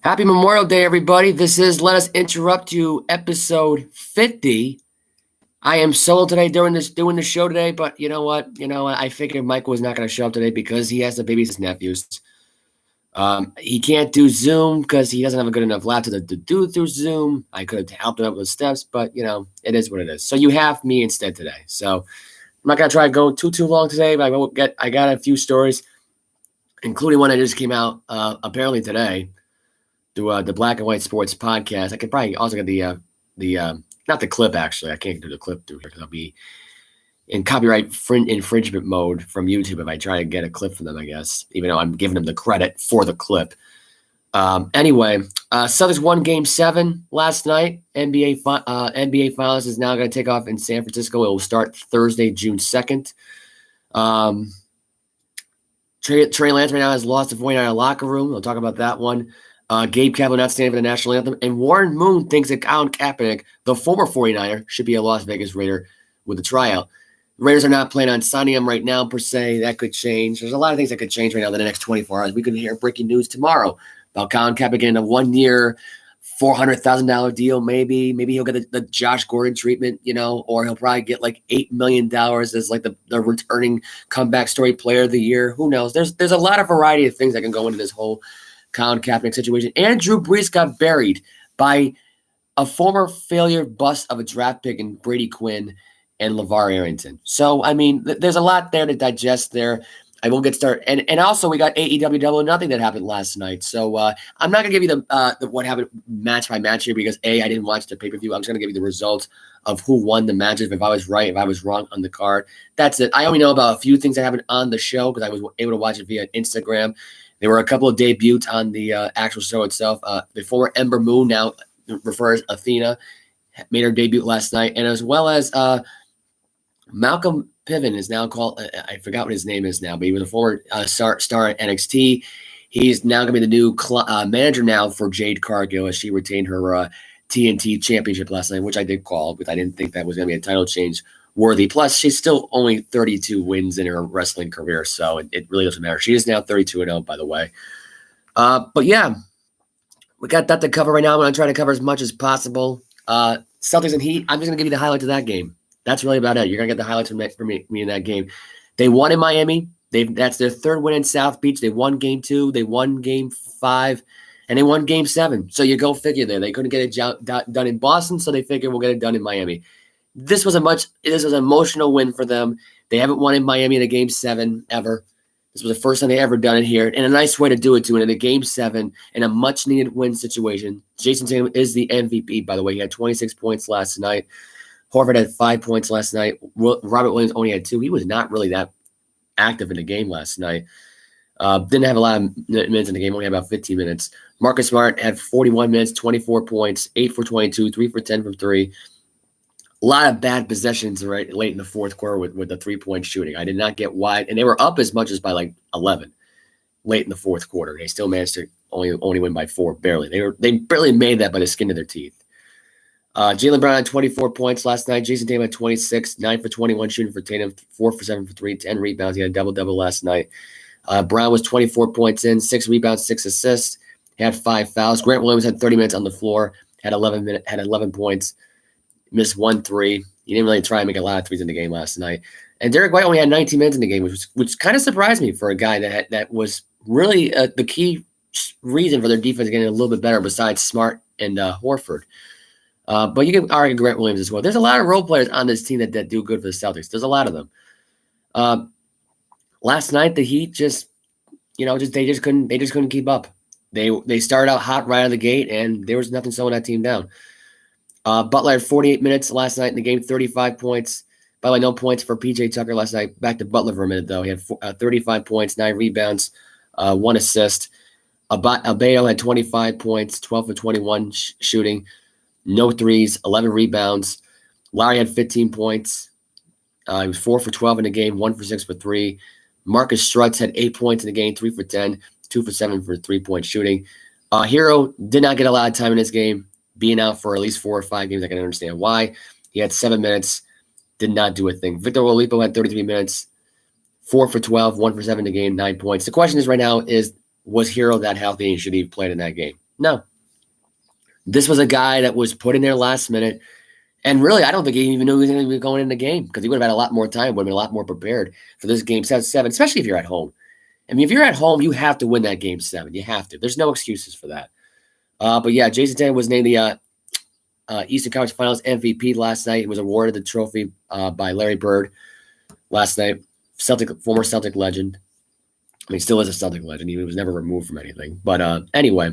Happy Memorial Day, everybody. This is Let Us Interrupt You, episode 50. I am solo today doing the show today, but you know what? I figured Michael was not going to show up today because he has to babysit his nephews. He can't do Zoom because he doesn't have a good enough laptop to do through Zoom. I could have helped him out with steps, but it is what it is. So you have me instead today. So I'm not going to try to go too long today, but I got a few stories, including one that just came out apparently today. Through the Black and White Sports podcast. I could probably also get the not the clip, actually. I can't do the clip through here because I'll be in copyright infringement mode from YouTube if I try to get a clip from them, I guess, even though I'm giving them the credit for the clip. Anyway, Celtics won Game 7 last night. NBA Finals is now going to take off in San Francisco. It will start Thursday, June 2nd. Trey Lance right now has lost a point in our locker room. We'll talk about that one. Gabe Kapler not standing for the National Anthem. And Warren Moon thinks that Colin Kaepernick, the former 49er, should be a Las Vegas Raider with a tryout. The Raiders are not planning on signing him right now, per se. That could change. There's a lot of things that could change right now in the next 24 hours. We could hear breaking news tomorrow about Colin Kaepernick getting a 1-year, $400,000 deal, maybe. Maybe he'll get the Josh Gordon treatment, or he'll probably get like $8 million as like the returning comeback story player of the year. Who knows? There's a lot of variety of things that can go into this whole Colin Kaepernick situation. And Drew Brees got buried by a former failure bust of a draft pick in Brady Quinn and Lavar Arrington. So, I mean, there's a lot there to digest there. I won't get started. And also, we got AEW Double or Nothing that happened last night. So, I'm not going to give you the what happened match by match here because, I didn't watch the pay-per-view. I'm just going to give you the results of who won the matches, if I was right, if I was wrong on the card. That's it. I only know about a few things that happened on the show because I was able to watch it via Instagram. There were a couple of debuts on the actual show itself. The former Ember Moon, now refers Athena, made her debut last night. And as well as Malcolm Piven is now called, I forgot what his name is now, but he was a former star at NXT. He's now going to be the new manager now for Jade Cargill as she retained her TNT championship last night, which I did call, because I didn't think that was going to be a title change worthy. Plus, she's still only 32 wins in her wrestling career, so it really doesn't matter. She is now 32-0, by the way. But yeah, we got that to cover right now. I'm going to try to cover as much as possible. Celtics and Heat, I'm just going to give you the highlights of that game. That's really about it. You're going to get the highlights from me in that game. They won in Miami. That's their third win in South Beach. They won Game 2. They won Game 5. And they won Game 7. So you go figure there. They couldn't get it done in Boston, so they figured we'll get it done in Miami. This was an emotional win for them. They haven't won in Miami in a Game 7 ever. This was the first time they ever done it here, and a nice way to do it too. In a Game 7 in a much-needed win situation. Jason Tatum is the MVP, by the way. He had 26 points last night. Horford had 5 points last night. Robert Williams only had 2. He was not really that active in the game last night. Didn't have a lot of minutes in the game. Only had about 15 minutes. Marcus Smart had 41 minutes, 24 points, 8 for 22, 3 for 10 from 3. A lot of bad possessions late in the fourth quarter with the three-point shooting. I did not get wide, and they were up as much as by like 11 late in the fourth quarter. They still managed to only win by 4, barely. They barely made that by the skin of their teeth. Jaylen Brown had 24 points last night. Jason Tatum had 26, 9 for 21 shooting for Tatum, 4 for 7 for 3, 10 rebounds. He had a double-double last night. Brown was 24 points in, 6 rebounds, 6 assists. He had 5 fouls. Grant Williams had 30 minutes on the floor, had 11 points. Missed 1 3. He didn't really try and make a lot of threes in the game last night. And Derek White only had 19 minutes in the game, which kind of surprised me for a guy that was really the key reason for their defense getting a little bit better besides Smart and Horford. But you can argue Grant Williams as well. There's a lot of role players on this team that do good for the Celtics. There's a lot of them. Last night the Heat they just couldn't keep up. They started out hot right out of the gate, and there was nothing slowing that team down. Butler had 48 minutes last night in the game, 35 points. By the way, no points for P.J. Tucker last night. Back to Butler for a minute, though. He had 35 points, 9 rebounds, 1 assist. Abejo had 25 points, 12 for 21 shooting, no threes, 11 rebounds. Lowry had 15 points. He was 4 for 12 in the game, 1 for 6 for 3. Marcus Strutz had 8 points in the game, 3 for 10, 2 for 7 for 3-point shooting. Hero did not get a lot of time in this game. Being out for at least 4 or 5 games, I can understand why. He had 7 minutes, did not do a thing. Victor Oladipo had 33 minutes, 4 for 12, 1 for 7 in the game, 9 points. The question is right now was Hero that healthy and should he have played in that game? No. This was a guy that was put in there last minute. And really, I don't think he even knew he was going to be going in the game because he would have had a lot more time, would have been a lot more prepared for this game 7, especially if you're at home. I mean, if you're at home, you have to win that game 7. You have to. There's no excuses for that. But yeah, Jason Tatum was named the Eastern Conference Finals MVP last night. He was awarded the trophy by Larry Bird last night. Former Celtic legend. I mean, still is a Celtic legend. He was never removed from anything. But anyway,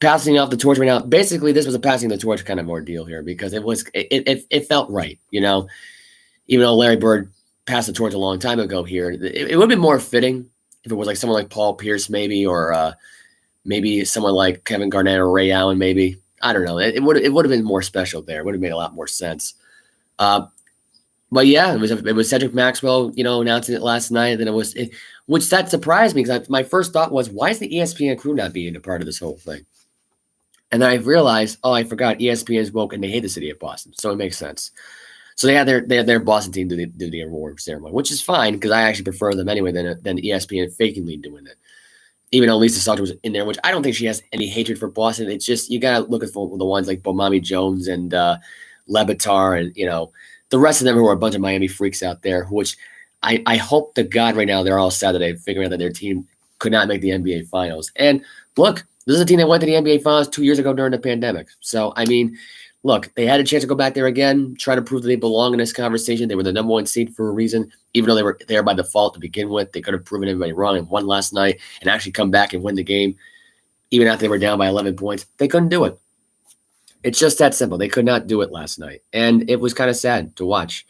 passing off the torch right now. Basically, this was a passing the torch kind of ordeal here because it felt right, Even though Larry Bird passed the torch a long time ago here, it would have been more fitting if it was like someone like Paul Pierce maybe, or maybe someone like Kevin Garnett or Ray Allen maybe. I don't know. It would have been more special there. It would have made a lot more sense. But yeah, it was Cedric Maxwell, announcing it last night. And then which that surprised me because my first thought was, why is the ESPN crew not being a part of this whole thing? And then I realized, I forgot ESPN is woke and they hate the city of Boston, so it makes sense. So they had their Boston team do the award ceremony, which is fine because I actually prefer them anyway than ESPN fakingly doing it. Even though Lisa Salter was in there, which I don't think she has any hatred for Boston. It's just you gotta look at the ones like Bomami Jones and Lebitar and the rest of them who are a bunch of Miami freaks out there. Which I hope to God right now they're all sad that they figuring out that their team could not make the NBA Finals. And look. This is a team that went to the NBA Finals 2 years ago during the pandemic. So, I mean, look, they had a chance to go back there again, try to prove that they belong in this conversation. They were the number 1 seed for a reason, even though they were there by default to begin with. They could have proven everybody wrong and won last night and actually come back and win the game, even after they were down by 11 points. They couldn't do it. It's just that simple. They could not do it last night. And it was kind of sad to watch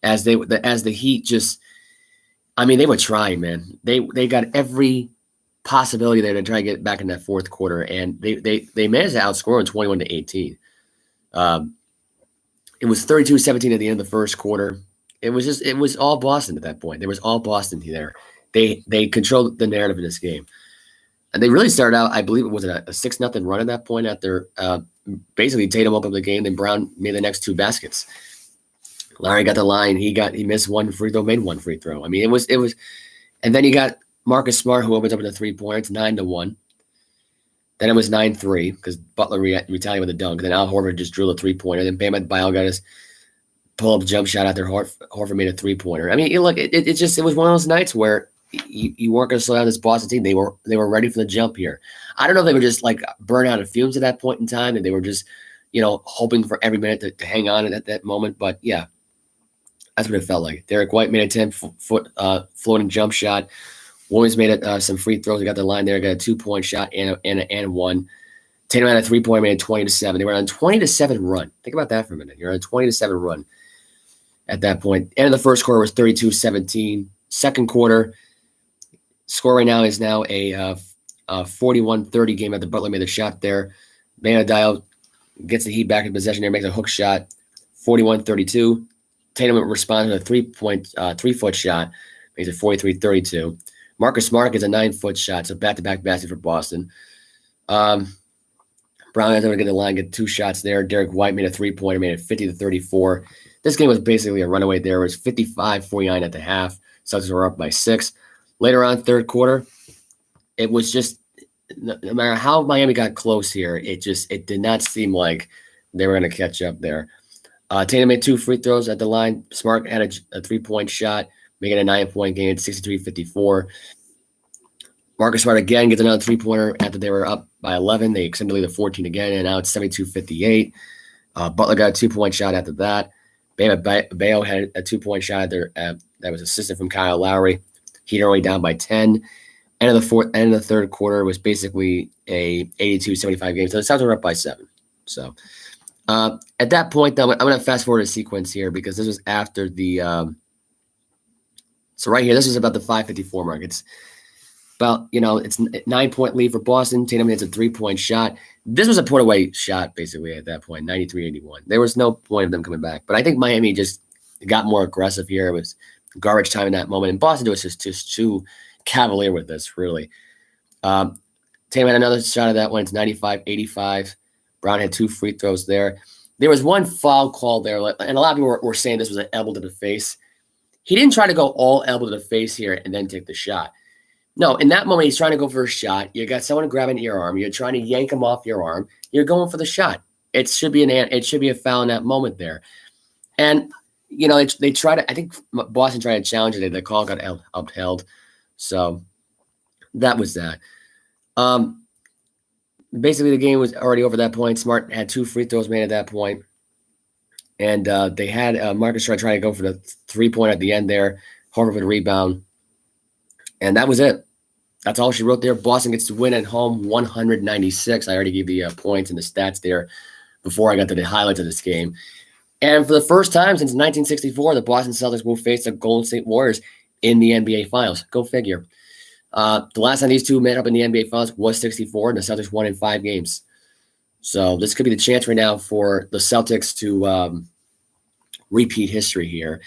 as the Heat just – I mean, they were trying, man. They got every – possibility there to try to get back in that fourth quarter, and they managed to outscore in 21-18. It was 32-17 at the end of the first quarter. It was all Boston at that point. There was all Boston there. They controlled the narrative in this game, and they really started out. I believe it was a 6-0 run at that point after basically Tatum opened up the game. Then Brown made the next 2 baskets. Larry got the line. He missed 1 free throw, made 1 free throw. I mean, it was, and then you got Marcus Smart, who opens up with a 3-pointer. It's 9-1. Then it was 9-3 because Butler retaliated with a dunk. Then Al Horford just drilled a 3-pointer. Then Bam Adebayo got his pull-up jump shot out there. Horford made a 3-pointer. I mean, it was one of those nights where you weren't going to slow down this Boston team. They were ready for the jump here. I don't know if they were just like burnt out of fumes at that point in time, and they were just hoping for every minute to hang on at that moment. But yeah, that's what it felt like. Derek White made a 10-foot floating jump shot. Williams made some free throws. He got the line there. Got a 2-point shot and 1. Tatum had a 3-point, made it 20-7. They were on a 20-7 run. Think about that for a minute. You're on a 20-7 run at that point. End of the first quarter was 32-17. Second quarter score right now is now a 41-30 game after Butler made the shot there. Bam Adebayo gets the Heat back in possession there, makes a hook shot, 41-32. Tatum responds with a 3-foot shot, makes it 43-32. Marcus Smart gets a 9-foot shot, so back-to-back basket for Boston. Brown has to get the line, get 2 shots there. Derek White made a 3-pointer, made it 50-34. This game was basically a runaway there. It was 55-49 at the half. Celtics were up by 6. Later on, third quarter, it was just no matter how Miami got close here, it did not seem like they were going to catch up there. Tatum made 2 free throws at the line. Smart had a 3-point shot, making a 9-point game, 63-54. Marcus Smart again gets another 3-pointer after they were up by 11. They extended the lead to 14 again, and now it's 72-58. Butler got a 2-point shot after that. Bam Adebayo had a 2-point shot there that was assisted from Kyle Lowry. Heat are only down by 10. End of the third quarter was basically a 82-75 game. So the Celtics were up by 7. So at that point, though, I'm going to fast forward a sequence here because this was after the so right here, this is about the 5:54 mark. It's about, it's 9-point lead for Boston. Tatum hits a 3-point shot. This was a put-away shot, basically, at that point, 93-81. There was no point of them coming back. But I think Miami just got more aggressive here. It was garbage time in that moment. And Boston was just too cavalier with this, really. Tatum had another shot of that one. It's 95-85. Brown had 2 free throws there. There was one foul call there, and a lot of people were saying this was an elbow to the face. He didn't try to go all elbow to the face here and then take the shot. No, in that moment, he's trying to go for a shot. You got someone grabbing your arm. You're trying to yank him off your arm. You're going for the shot. It should be a foul in that moment there. And, they try to, I think Boston tried to challenge it. The call got upheld. So that was that. Basically, the game was already over at that point. Smart had 2 free throws made at that point. And they had Marcus trying to go for the 3-point at the end there. Horford with a rebound. And that was it. That's all she wrote there. Boston gets to win at home 196. I already gave the points and the stats there before I got to the highlights of this game. And for the first time since 1964, the Boston Celtics will face the Golden State Warriors in the NBA Finals. Go figure. The last time these two met up in the NBA Finals was 64, and the Celtics won in 5 games. So this could be the chance right now for the Celtics to repeat history here.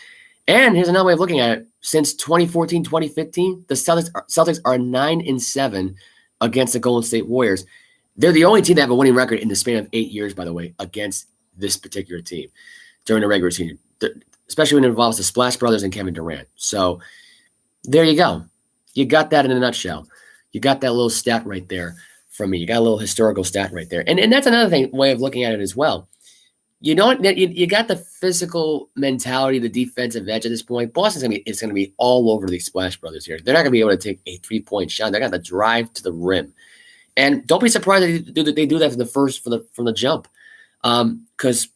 And here's another way of looking at it. Since 2014, 2015, the Celtics are 9-7 against the Golden State Warriors. They're the only team that have a winning record in the span of 8 years, by the way, against this particular team during the regular season, especially when it involves the Splash Brothers and Kevin Durant. So there you go. You got that in a nutshell. You got that little stat right there from me. You got a little historical stat right there. And that's another way of looking at it as well. You got the physical mentality, the defensive edge at this point. Boston's going to be all over these Splash Brothers here. They're not going to be able to take a 3-point shot. They're going to drive to the rim. And don't be surprised that they do that from the jump. Because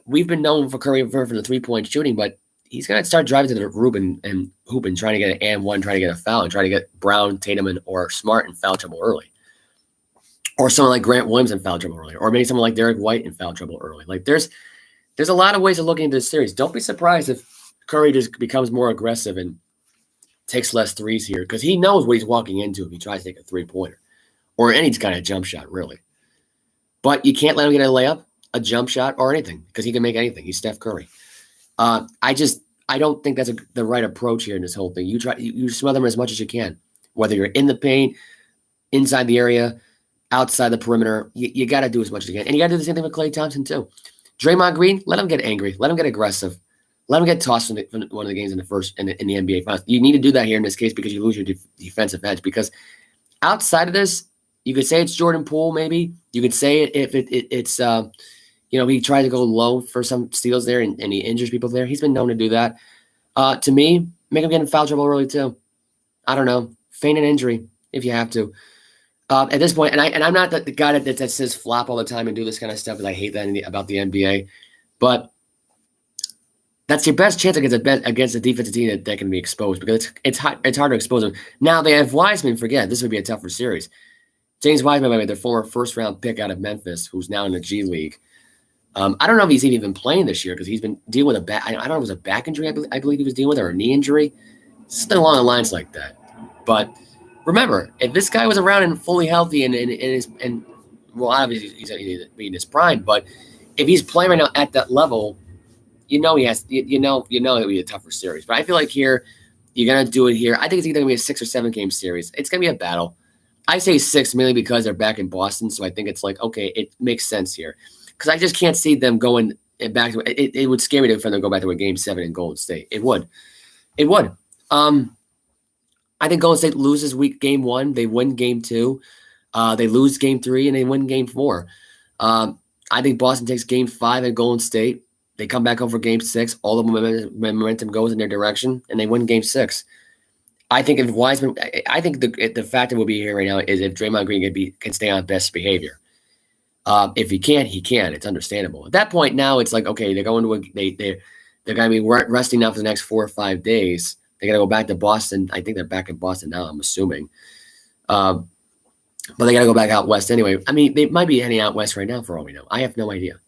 we've been known for Curry for the 3-point shooting, but he's going to start driving to the rim and hooping, trying to get an and one, trying to get a foul, and trying to get Brown, Tatum, or Smart in foul trouble early. Or someone like Grant Williams in foul trouble early. Or maybe someone like Derek White in foul trouble early. Like there's a lot of ways of looking at this series. Don't be surprised if Curry just becomes more aggressive and takes less threes here, because he knows what he's walking into if he tries to take a 3-pointer or any kind of jump shot, really. But you can't let him get a layup, a jump shot, or anything, because he can make anything. He's Steph Curry. I don't think that's the right approach here in this whole thing. You smother them as much as you can, whether you're in the paint, inside the area, outside the perimeter. You got to do as much as you can. And you got to do the same thing with Klay Thompson, too. Draymond Green, let him get angry. Let him get aggressive. Let him get tossed from one of the games in the NBA Finals. You need to do that here in this case because you lose your defensive edge. Because outside of this, you could say it's Jordan Poole, maybe. You could say it if it's he tried to go low for some steals there and he injures people there. He's been known to do that. To me, make him get in foul trouble early, too. I don't know. Feign an injury if you have to. At this point, and I'm not the guy that says flop all the time and do this kind of stuff, because I hate that about the NBA. But that's your best chance against a defensive team that can be exposed, because it's hard to expose them. Now they have Wiseman. Forget this would be a tougher series. James Wiseman, by the way, their former first-round pick out of Memphis, who's now in the G League. I don't know if he's even been playing this year because he's been dealing with a back. I don't know if it was a back injury. I believe he was dealing with, or a knee injury. Something along the lines like that. But remember, if this guy was around and fully healthy and obviously he's in his prime, but if he's playing right now at that level, he has it'll be a tougher series. But I feel like here you're gonna do it here. I think it's either gonna be a 6 or 7 game series. It's gonna be a battle. I say 6 mainly because they're back in Boston, so I think it's like, okay, it makes sense here, because I just can't see them going back to it. It would scare me for them to go back to a game 7 in Golden State. It would. I think Golden State loses game 1. They win game 2. They lose game 3, and they win game 4. I think Boston takes game 5 at Golden State. They come back over game 6. All the momentum goes in their direction, and they win game 6. I think if Wiseman, I think the factor will be here right now is if Draymond Green can stay on best behavior. If he can't, he can. It's understandable. At that point, now it's like, okay, they're going to they're going to be resting now for the next 4 or 5 days. They're going to go back to Boston. I think they're back in Boston now, I'm assuming. But they got to go back out west anyway. I mean, they might be heading out west right now for all we know. I have no idea.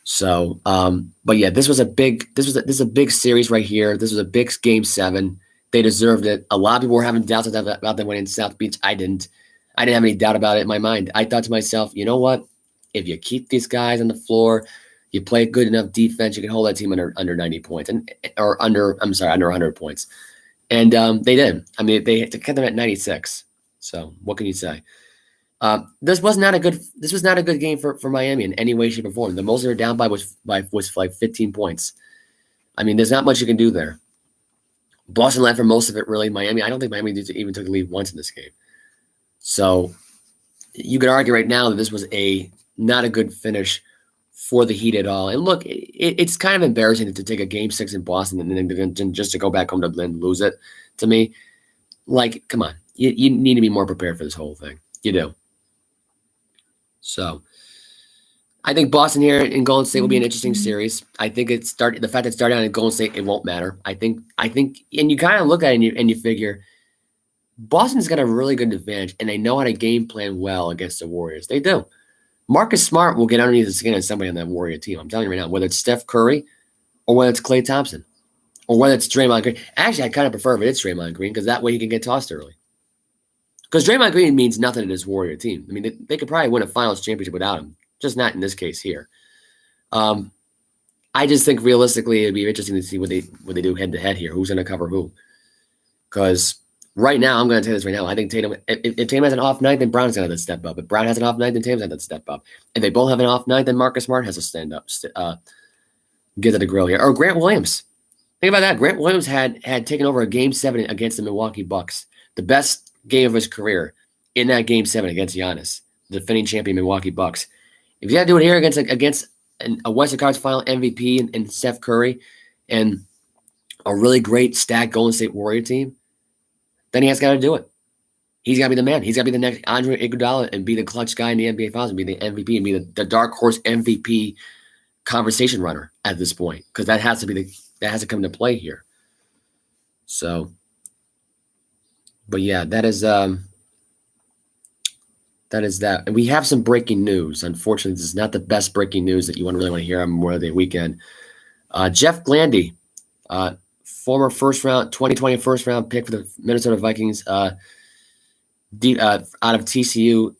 So, but yeah, this is a big series right here. This was a big game 7. They deserved it. A lot of people were having doubts about them winning South Beach. I didn't have any doubt about it in my mind. I thought to myself, you know what? If you keep these guys on the floor, you play good enough defense, you can hold that team under 90 points under 100 points. And they did. I mean, they kept them at 96. So what can you say? This was not a good game for Miami in any way, shape, or form. The most they were down by was like 15 points. I mean, there's not much you can do there. Boston led for most of it, really. Miami, I don't think Miami even took the lead once in this game. So you could argue right now that this was not a good finish for the Heat at all. And look, it's kind of embarrassing to take a Game 6 in Boston and then just to go back home to then lose it. To me, like, come on. You need to be more prepared for this whole thing. You do. So I think Boston here in Golden State will be an interesting series. I think the fact that it started out in Golden State, it won't matter. I think, and you kind of look at it and you figure Boston's got a really good advantage, and they know how to game plan well against the Warriors. They do. Marcus Smart will get underneath the skin of somebody on that Warrior team. I'm telling you right now, whether it's Steph Curry or whether it's Klay Thompson or whether it's Draymond Green. Actually, I kind of prefer if it's Draymond Green because that way he can get tossed early. Because Draymond Green means nothing to this Warrior team. I mean, they could probably win a finals championship without him, just not in this case here. I just think realistically it'd be interesting to see what they do head to head here. Who's going to cover who? Because right now, I'm going to tell you this right now. I think Tatum, if Tatum has an off night, then Brown's going to have to step up. If Brown has an off night, then Tatum's going to have to step up. If they both have an off night, then Marcus Smart has to stand up, get to the grill here. Or Grant Williams. Think about that. Grant Williams had taken over a Game 7 against the Milwaukee Bucks, the best game of his career in that Game 7 against Giannis, the defending champion Milwaukee Bucks. If you got to do it here against a Western Conference Final MVP and Steph Curry and a really great stacked Golden State Warrior team, then he has got to do it. He's got to be the man. He's got to be the next Andre Iguodala and be the clutch guy in the NBA Finals and be the MVP and be the dark horse MVP conversation runner at this point, because that has to come into play here. So, but yeah, that is that. And we have some breaking news. Unfortunately, this is not the best breaking news that you really want to hear on Memorial Day weekend. Jeff Glandy, former 2020 first round pick for the Minnesota Vikings, out of TCU,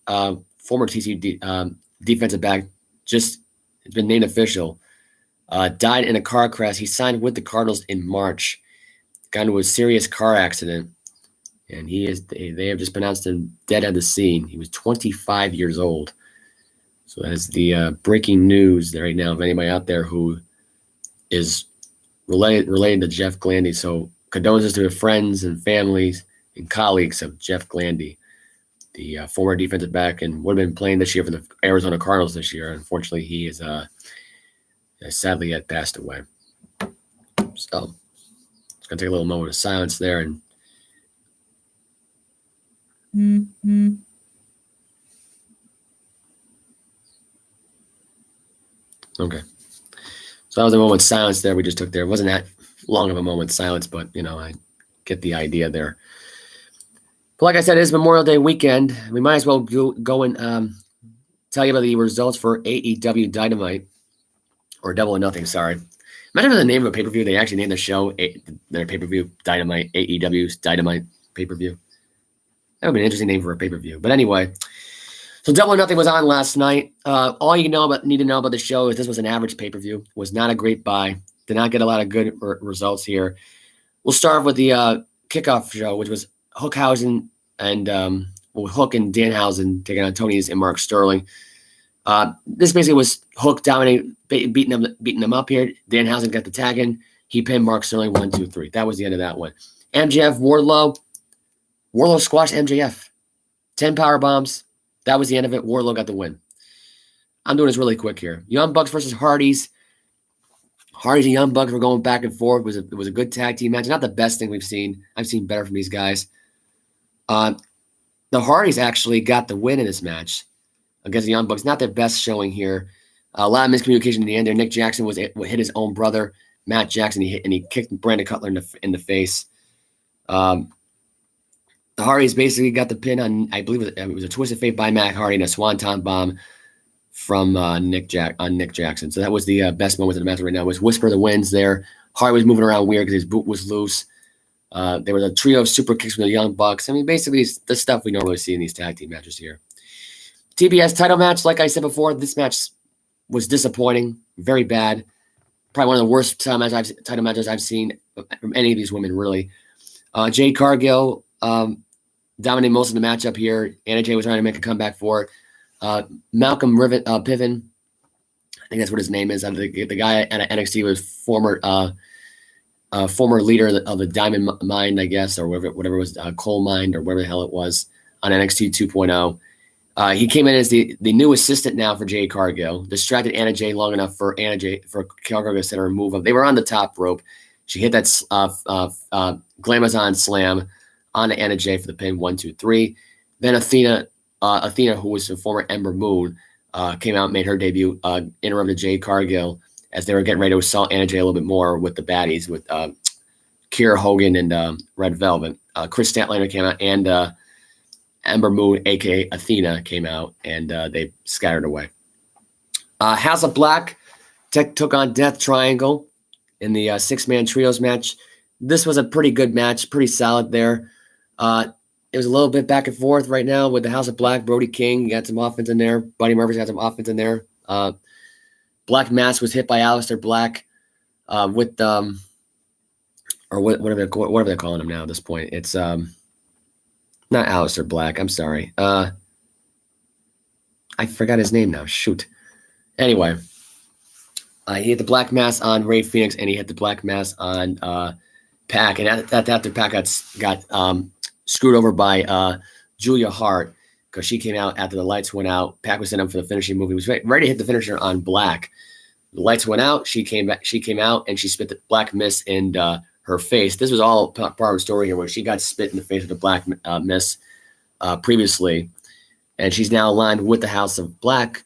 former TCU defensive back, just has been named official. Died in a car crash. He signed with the Cardinals in March. Got into a serious car accident, and they have just pronounced him dead at the scene. He was 25 years old. So that's the breaking news right now of anybody out there who is related to Jeff Glandy. So condolences to the friends and families and colleagues of Jeff Glandy, the former defensive back, and would have been playing this year for the Arizona Cardinals this year. Unfortunately, he is sadly had passed away. So it's going to take a little moment of silence there. And okay. So that was a moment of silence there we just took there. It wasn't that long of a moment of silence, but, I get the idea there. But like I said, it is Memorial Day weekend. We might as well go and tell you about the results for AEW Dynamite, or Double or Nothing, sorry. Imagine if the name of a pay-per-view, they actually named the show, their pay-per-view, Dynamite, AEW's Dynamite pay-per-view. That would be an interesting name for a pay-per-view. But anyway, so Double or Nothing was on last night. All you need to know about the show is this was an average pay-per-view. Was not a great buy. Did not get a lot of good results here. We'll start with the kickoff show, which was Hookhausen and Hook and Danhausen taking on Tony's and Mark Sterling. This basically was Hook dominating, beating them up here. Danhausen got the tag in. He pinned Mark Sterling 1, 2, 3. That was the end of that one. MJF Wardlow squashed MJF. 10 power bombs. That was the end of it. Wardlow got the win. I'm doing this really quick here. Young Bucks versus Hardys. Hardys and Young Bucks were going back and forth. It was a good tag team match. Not the best thing we've seen. I've seen better from these guys. The Hardys actually got the win in this match against the Young Bucks. Not their best showing here. A lot of miscommunication in the end there. Nick Jackson hit his own brother, Matt Jackson, and he kicked Brandon Cutler in the face. The Hardys basically got the pin on, I believe it was a twist of fate by Matt Hardy and a swanton bomb from Nick Jackson. So that was the best moment of the match right now. Was Whisper the wins there. Hardy was moving around weird because his boot was loose. There was a trio of super kicks from the Young Bucks. I mean, basically the stuff we normally see in these tag team matches here. TBS title match, like I said before, this match was disappointing, very bad. Probably one of the worst title matches I've seen from any of these women, really. Jade Cargill dominated most of the matchup here. Anna Jay was trying to make a comeback for it. Malcolm Piven, I think that's what his name is. The guy at NXT was former former leader of the Diamond Mine, I guess, or whatever it was, Coal Mine, or whatever the hell it was, on NXT 2.0. He came in as the new assistant now for Jade Cargill. Distracted Anna Jay long enough for Cargill to set her move up. They were on the top rope. She hit that Glamazon slam on Anna Jay for the pin. 1, 2, 3. Then Athena, who was the former Ember Moon, came out and made her debut. Interrupted Jade Cargill as they were getting ready to assault Anna Jay a little bit more with the baddies, with Kiera Hogan and Red Velvet. Chris Statlander came out, and Ember Moon, a.k.a. Athena, came out, and they scattered away. House of Black took on Death Triangle in the six-man trios match. This was a pretty good match, pretty solid there. It was a little bit back and forth right now with the House of Black. Brody King got some offense in there. Buddy Murphy's got some offense in there. Black Mass was hit by Aleister Black with or whatever they're calling him now at this point. It's not Aleister Black. I'm sorry. I forgot his name now. Shoot. Anyway, he hit the Black Mass on Ray Phoenix, and he hit the Black Mass on Pac. And after Pac got screwed over by Julia Hart, because she came out after the lights went out. Pac was sent up for the finishing move. He was ready to hit the finisher on Black. The lights went out. She came back. She came out and she spit the Black Miss in her face. This was all part of the story here, where she got spit in the face with the Black Miss previously, and she's now aligned with the House of Black.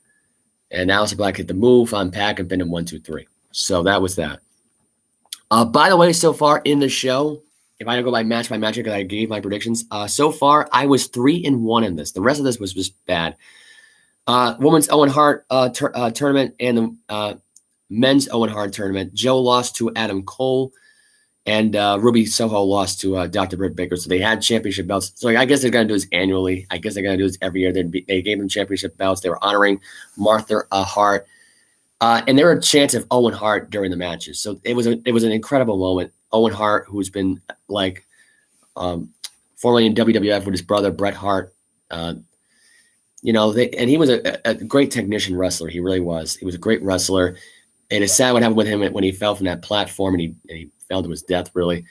And Aleister Black hit the move on Pac and pinned him 1, 2, 3. So that was that. By the way, so far in the show, if I don't go by match because I gave my predictions, so far I was 3-1 in this. The rest of this was just bad. Women's Owen Hart tournament and the men's Owen Hart tournament. Joe lost to Adam Cole, and Ruby Soho lost to Dr. Britt Baker. So they had championship belts. So I guess they're going to do this annually. I guess they're going to do this every year. They gave them championship belts. They were honoring Martha Hart. And there were a chance of Owen Hart during the matches. So it was an incredible moment. Owen Hart, who's been formerly in WWF with his brother Bret Hart, and he was a great technician wrestler. He really was. He was a great wrestler. And it's sad what happened with him when he fell from that platform and he fell to his death. Really,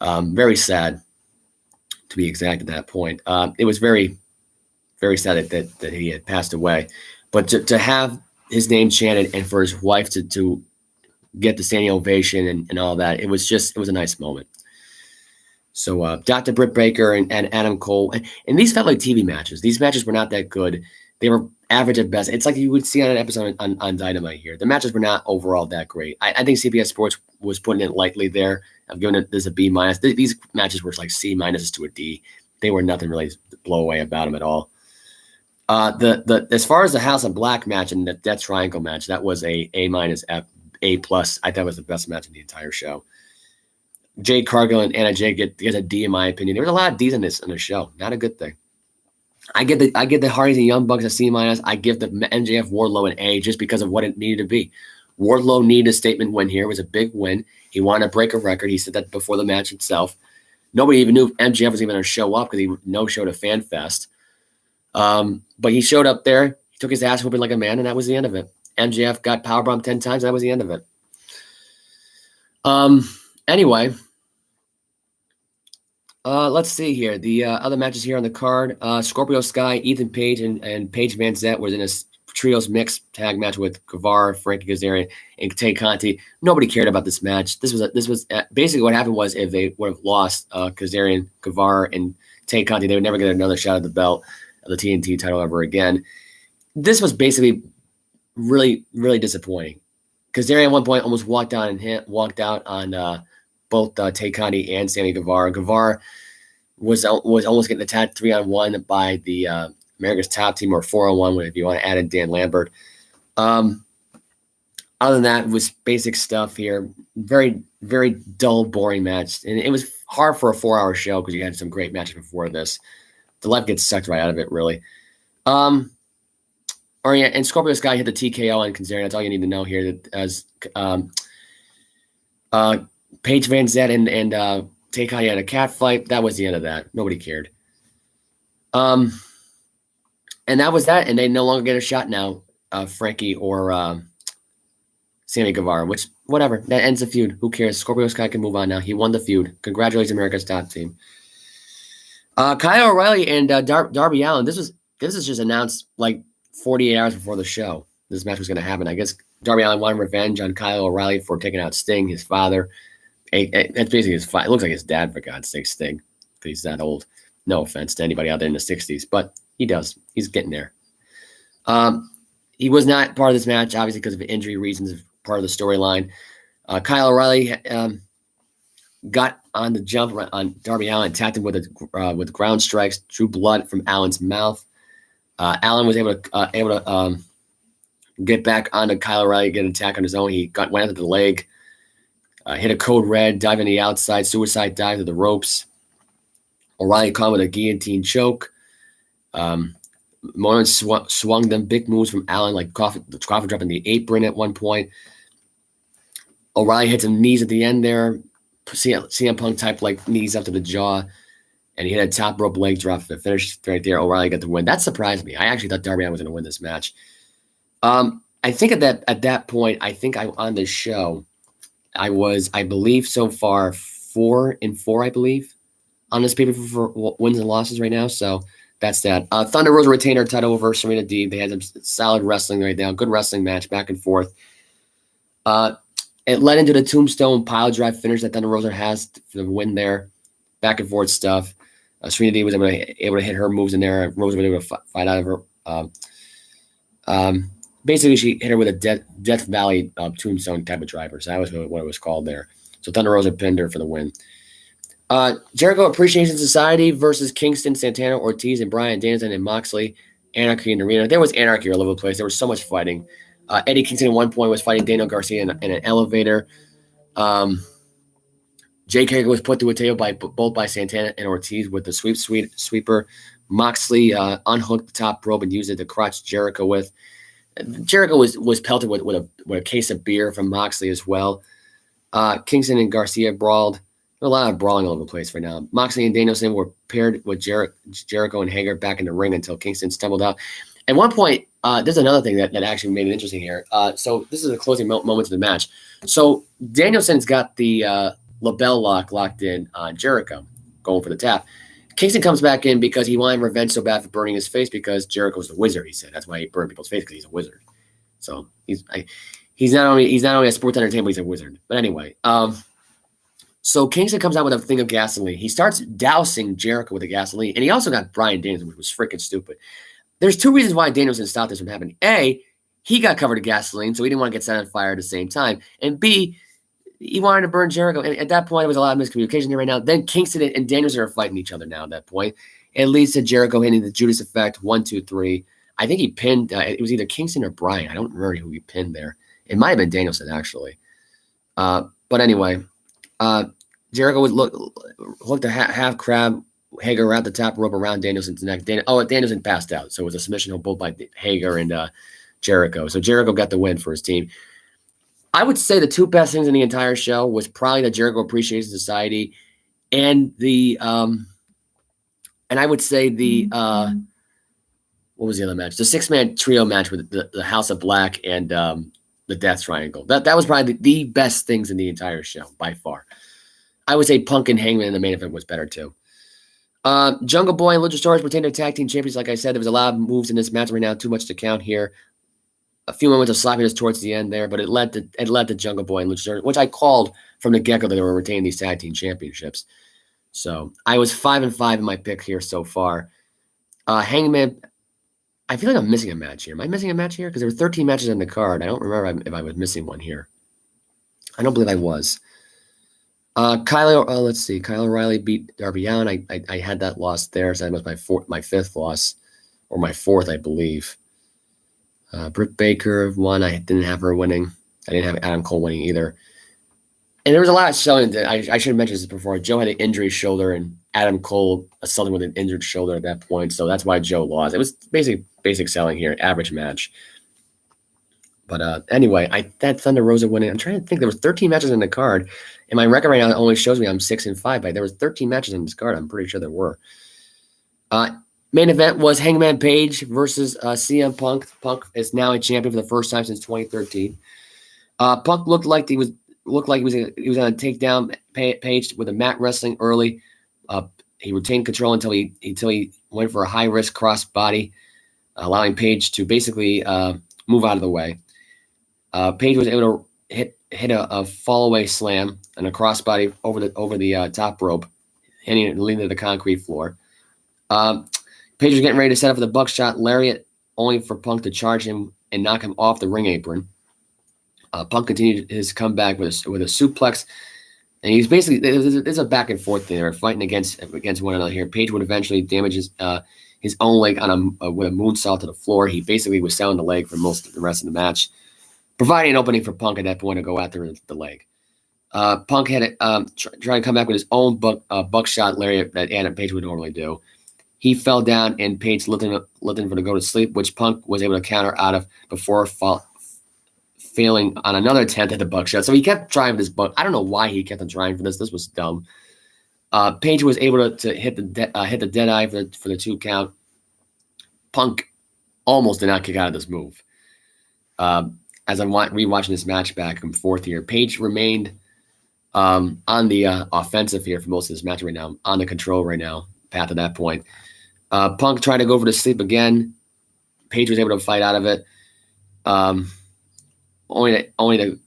very sad, to be exact. At that point, it was very, very sad that he had passed away. But to have his name chanted and for his wife to get the standing ovation and all that, it was a nice moment. So Dr. Britt Baker and Adam Cole, and these felt like TV matches. These matches were not that good. They were average at best. It's like you would see on an episode on Dynamite here. The matches were not overall that great. I think CBS Sports was putting it lightly there. I've given it this a B-. These matches were like C- to a D. They were nothing really to blow away about them at all. As far as the House of Black match and the Death Triangle match, that was a A-, A+. I thought it was the best match in the entire show. Jade Cargill and Anna Jay get a D in my opinion. There was a lot of D's in the show. Not a good thing. I give the Hardys and Young Bucks a C-. I give the MJF Wardlow an A just because of what it needed to be. Wardlow needed a statement win here. It was a big win. He wanted to break a record. He said that before the match itself. Nobody even knew if MJF was even going to show up because he no-showed a Fan Fest. But he showed up there. He took his ass whooping like a man, and that was the end of it. MJF got powerbombed 10 times. That was the end of it. Anyway, let's see here. The other matches here on the card. Scorpio Sky, Ethan Page, and Paige Van Zant was in a trios mixed tag match with Guevara, Frankie Kazarian, and Tay Conti. Nobody cared about this match. This was basically what happened was if they would have lost Kazarian, Guevara, and Tay Conti, they would never get another shot at the belt of the TNT title ever again. This was basically really, really disappointing. Kazarian at one point almost walked out on both Tay Conti and Sammy Guevara. Guevara was almost getting attacked 3-on-1 by the America's Top Team, or 4-on-1 if you want to add in Dan Lambert. Other than that, it was basic stuff here. Very, very dull, boring match. And it was hard for a 4-hour show because you had some great matches before this. The life gets sucked right out of it, really. And Scorpio Sky hit the TKO on Kazarian. That's all you need to know here. As Paige Van Zant and Tay Conti had a cat fight. That was the end of that. Nobody cared. And that was that. And they no longer get a shot now, Frankie or Sammy Guevara, which whatever. That ends the feud. Who cares? Scorpio Sky can move on now. He won the feud. Congratulations, America's top team. Kyle O'Reilly and Darby Allin. This is just announced like 48 hours before the show. This match was going to happen. I guess Darby Allin wanted revenge on Kyle O'Reilly for taking out Sting, his father. That's basically his father. It looks like his dad, for God's sake, Sting. He's that old. No offense to anybody out there in the 60s, but he does. He's getting there. He was not part of this match, obviously, because of injury reasons, part of the storyline. Kyle O'Reilly got on the jump on Darby Allin, tapped him with ground strikes, drew blood from Allen's mouth. Allen was able to get back onto Kyle O'Reilly, get an attack on his own. He went after the leg, hit a code red, dive on the outside, suicide dive to the ropes. O'Reilly caught with a guillotine choke. Moran swung them big moves from Allen, like coffin drop in the apron at one point. O'Reilly hit some knees at the end there. CM Punk type like knees up to the jaw. And he hit a top rope leg drop for the finish right there. O'Reilly got the win. That surprised me. I actually thought Darby Allin was going to win this match. I think at that point, on this show, I believe so far 4-4, I believe, on this paper for wins and losses right now. So that's that. Thunder Rosa retained her title over Serena Deeb. They had some solid wrestling right now. Good wrestling match, back and forth. It led into the tombstone pile drive finish that Thunder Rosa has for the win there. Back and forth stuff. Serena Deeb was able to hit her moves in there. Rosa was able to fight out of her. Basically, she hit her with a Death Valley tombstone type of driver. So that was what it was called there. So Thunder Rosa pinned her for the win. Jericho Appreciation Society versus Kingston, Santana, Ortiz, and Bryan Danielson and Moxley. Anarchy in the arena. There was anarchy all over the place. There was so much fighting. Eddie Kingston at one point was fighting Daniel Garcia in an elevator. Jake Hager was put through a table both by Santana and Ortiz with the sweeper. Moxley unhooked the top rope and used it to crotch Jericho with. Jericho was pelted with a case of beer from Moxley as well. Kingston and Garcia brawled. A lot of brawling all over the place right now. Moxley and Danielson were paired with Jericho and Hager back in the ring until Kingston stumbled out. At one point, there's another thing that actually made it interesting here. So this is the closing moments of the match. So Danielson's got the label locked in on Jericho, going for the tap. Kingston comes back in because he wanted revenge so bad for burning his face because Jericho's the wizard, he said. That's why he burned people's face, because he's a wizard. So he's not only a sports entertainer, but he's a wizard. But anyway, so Kingston comes out with a thing of gasoline. He starts dousing Jericho with the gasoline, and he also got Bryan Danielson, which was freaking stupid. There's two reasons why Danielson stopped this from happening. A, he got covered in gasoline, so he didn't want to get set on fire at the same time. And B, he wanted to burn Jericho. And at that point, there was a lot of miscommunication here right now. Then Kingston and Danielson are fighting each other now at that point. It leads to Jericho hitting the Judas effect, 1, 2, 3. I think he pinned, it was either Kingston or Bryan. I don't remember who he pinned there. It might have been Danielson, actually. But anyway, Jericho would hooked a half crab Hager wrapped the top rope around Danielson's neck. Danielson passed out. So it was a submission hold both by Hager and Jericho. So Jericho got the win for his team. I would say the two best things in the entire show was probably the Jericho Appreciation Society and the and I would say the what was the other match? The 6-man trio match with the House of Black and the Death Triangle. That was probably the best things in the entire show by far. I would say Punk and Hangman in the main event was better too. Jungle Boy and Luchasaurus retained their tag team champions. Like I said, there was a lot of moves in this match right now. Too much to count here. A few moments of sloppiness towards the end there, but it led to Jungle Boy and Luchasaurus, which I called from the get-go that they were retaining these tag team championships. So I was 5-5 in my pick here so far. Hangman, I feel like I'm missing a match here. Am I missing a match here? Because there were 13 matches on the card. I don't remember if I was missing one here. I don't believe I was. Let's see. Kyle O'Reilly beat Darby Allin. I had that loss there, so that was my fifth loss, or my fourth, I believe. Britt Baker won. I didn't have her winning. I didn't have Adam Cole winning either. And there was a lot of selling. I should have mentioned this before. Joe had an injury shoulder, and Adam Cole something with an injured shoulder at that point. So that's why Joe lost. It was basic selling here, average match. But anyway, that Thunder Rosa winning. I'm trying to think. There was 13 matches in the card, and my record right now only shows me I'm 6-5. But there was 13 matches in this card. I'm pretty sure there were. Main event was Hangman Page versus CM Punk. Punk is now a champion for the first time since 2013. Punk looked like he was looked like he was going to take down Page with a mat wrestling early. He retained control until he went for a high risk cross body, allowing Page to basically move out of the way. Page was able to hit a fall away slam and a crossbody over the top rope, hitting it and leading to the concrete floor. Page was getting ready to set up for the buckshot lariat, only for Punk to charge him and knock him off the ring apron. Punk continued his comeback with a suplex, and he's basically there's a back and forth thing. They're fighting against one another here. Page would eventually damage his own leg with a moonsault to the floor. He basically was selling the leg for most of the rest of the match, providing an opening for Punk at that point to go after the leg. Punk had it try to come back with his own buckshot lariat that Adam Page would normally do. He fell down, and Page lifted him for to go to sleep, which Punk was able to counter out of before failing on another attempt at the buckshot. So he kept trying for this buck. I don't know why he kept on trying for this. This was dumb. Page was able to hit the dead eye for the 2 count. Punk almost did not kick out of this move. As I'm rewatching this match back and forth here, Page remained on the offensive here for most of this match right now, on the control right now, path at that point. Punk tried to go for the sleep again. Page was able to fight out of it. Only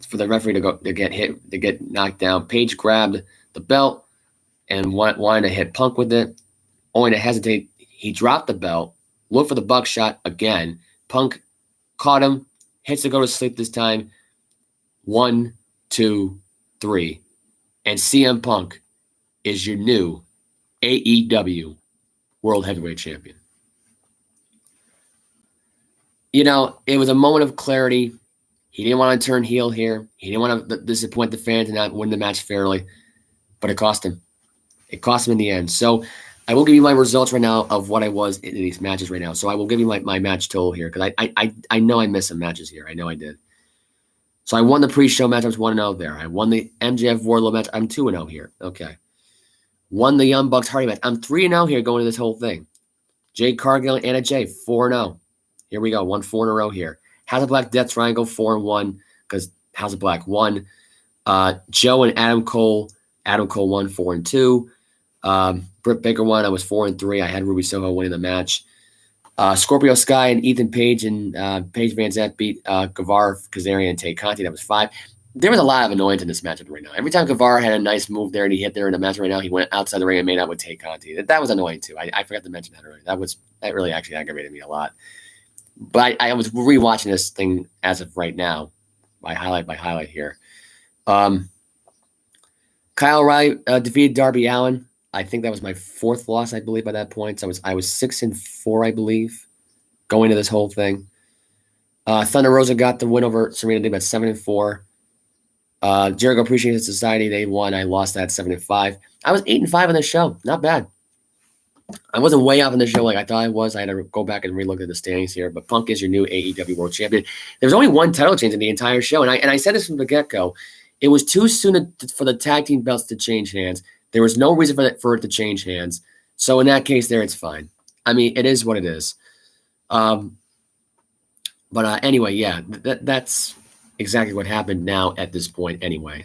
for the referee to get knocked down. Page grabbed the belt and wanted to hit Punk with it, only to hesitate. He dropped the belt, looked for the buckshot again. Punk caught him, hits to go to sleep this time. 1, 2, 3. And CM Punk is your new AEW World Heavyweight Champion. You know, it was a moment of clarity. He didn't want to turn heel here. He didn't want to disappoint the fans and not win the match fairly. But it cost him. It cost him in the end. So I will give you my results right now of what I was in these matches right now. So I will give you my match total here because I know I missed some matches here. I know I did. So I won the pre-show match. I was 1-0 there. I won the MJF Wardlow match. I'm 2-0 here. Okay. Won the Young Bucks Hardy match. I'm 3-0 here going to this whole thing. Jade Cargill and Anna Jay, 4-0. Here we go. 1-4 in a row here. House of Black Death Triangle, 4-1 because House of Black won. Joe and Adam Cole. Adam Cole won 4-2. Britt Baker won. I was 4-3. I had Ruby Soho winning the match. Scorpio Sky and Ethan Page and Paige Van Zandt beat Guevara, Kazarian, and Tay Conti. That was 5. There was a lot of annoyance in this matchup right now. Every time Guevara had a nice move there and he hit there in the match right now, he went outside the ring and made out with Tay Conti. That was annoying too. I forgot to mention that earlier. That really actually aggravated me a lot. But I was rewatching this thing as of right now, by highlight here. Kyle O'Reilly defeated Darby Allin. I think that was my 4th loss, I believe, by that point. So I was 6-4, I believe, going to this whole thing. Thunder Rosa got the win over Serena Deeb at 7-4. Jericho Appreciation Society, they won. I lost that 7-5. I was 8-5 on the show. Not bad. I wasn't way off in the show like I thought I was. I had to go back and relook at the standings here. But Punk is your new AEW World Champion. There's only one title change in the entire show, and I said this from the get-go. It was too soon for the tag team belts to change hands. There was no reason for it to change hands. So in that case, there it's fine. I mean, it is what it is. But anyway, yeah, that's exactly what happened now at this point. Anyway.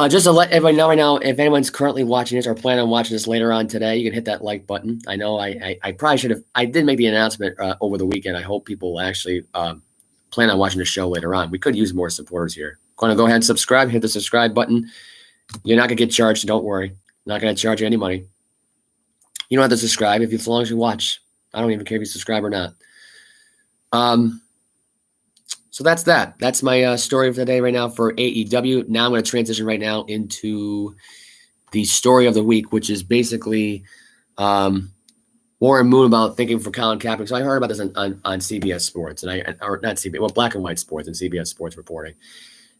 Just to let everybody know right now, if anyone's currently watching this or planning on watching this later on today, you can hit that like button. I know I probably should have. I did make the announcement over the weekend. I hope people actually plan on watching the show later on. We could use more supporters here. Going to go ahead and subscribe. Hit the subscribe button. You're not going to get charged. So don't worry. I'm not going to charge you any money. You don't have to subscribe as long as you watch. I don't even care if you subscribe or not. So that's that. That's my story of the day right now for AEW. Now I'm going to transition right now into the story of the week, which is basically Warren Moon about thinking for Colin Kaepernick. So I heard about this on CBS Sports, or not CBS, well, Black and White Sports and CBS Sports reporting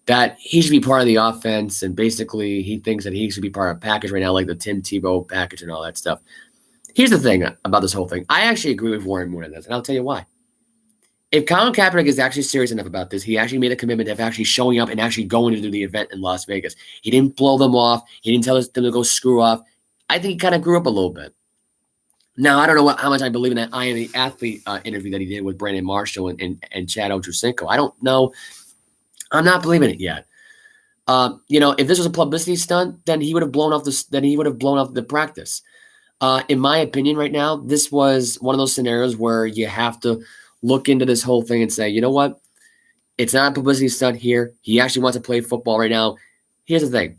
that he should be part of the offense, and basically he thinks that he should be part of a package right now, like the Tim Tebow package and all that stuff. Here's the thing about this whole thing. I actually agree with Warren Moon on this, and I'll tell you why. If Colin Kaepernick is actually serious enough about this, he actually made a commitment of actually showing up and actually going to do the event in Las Vegas. He didn't blow them off. He didn't tell them to go screw off. I think he kind of grew up a little bit. Now, I don't know how much I believe in that I Am the Athlete interview that he did with Brandon Marshall and Chad Ochocinco. I don't know I'm not believing it yet. If this was a publicity stunt, then he would have blown off the practice. In my opinion, right now, this was one of those scenarios where you have to look into this whole thing and say, you know what? It's not a publicity stunt here. He actually wants to play football right now. Here's the thing.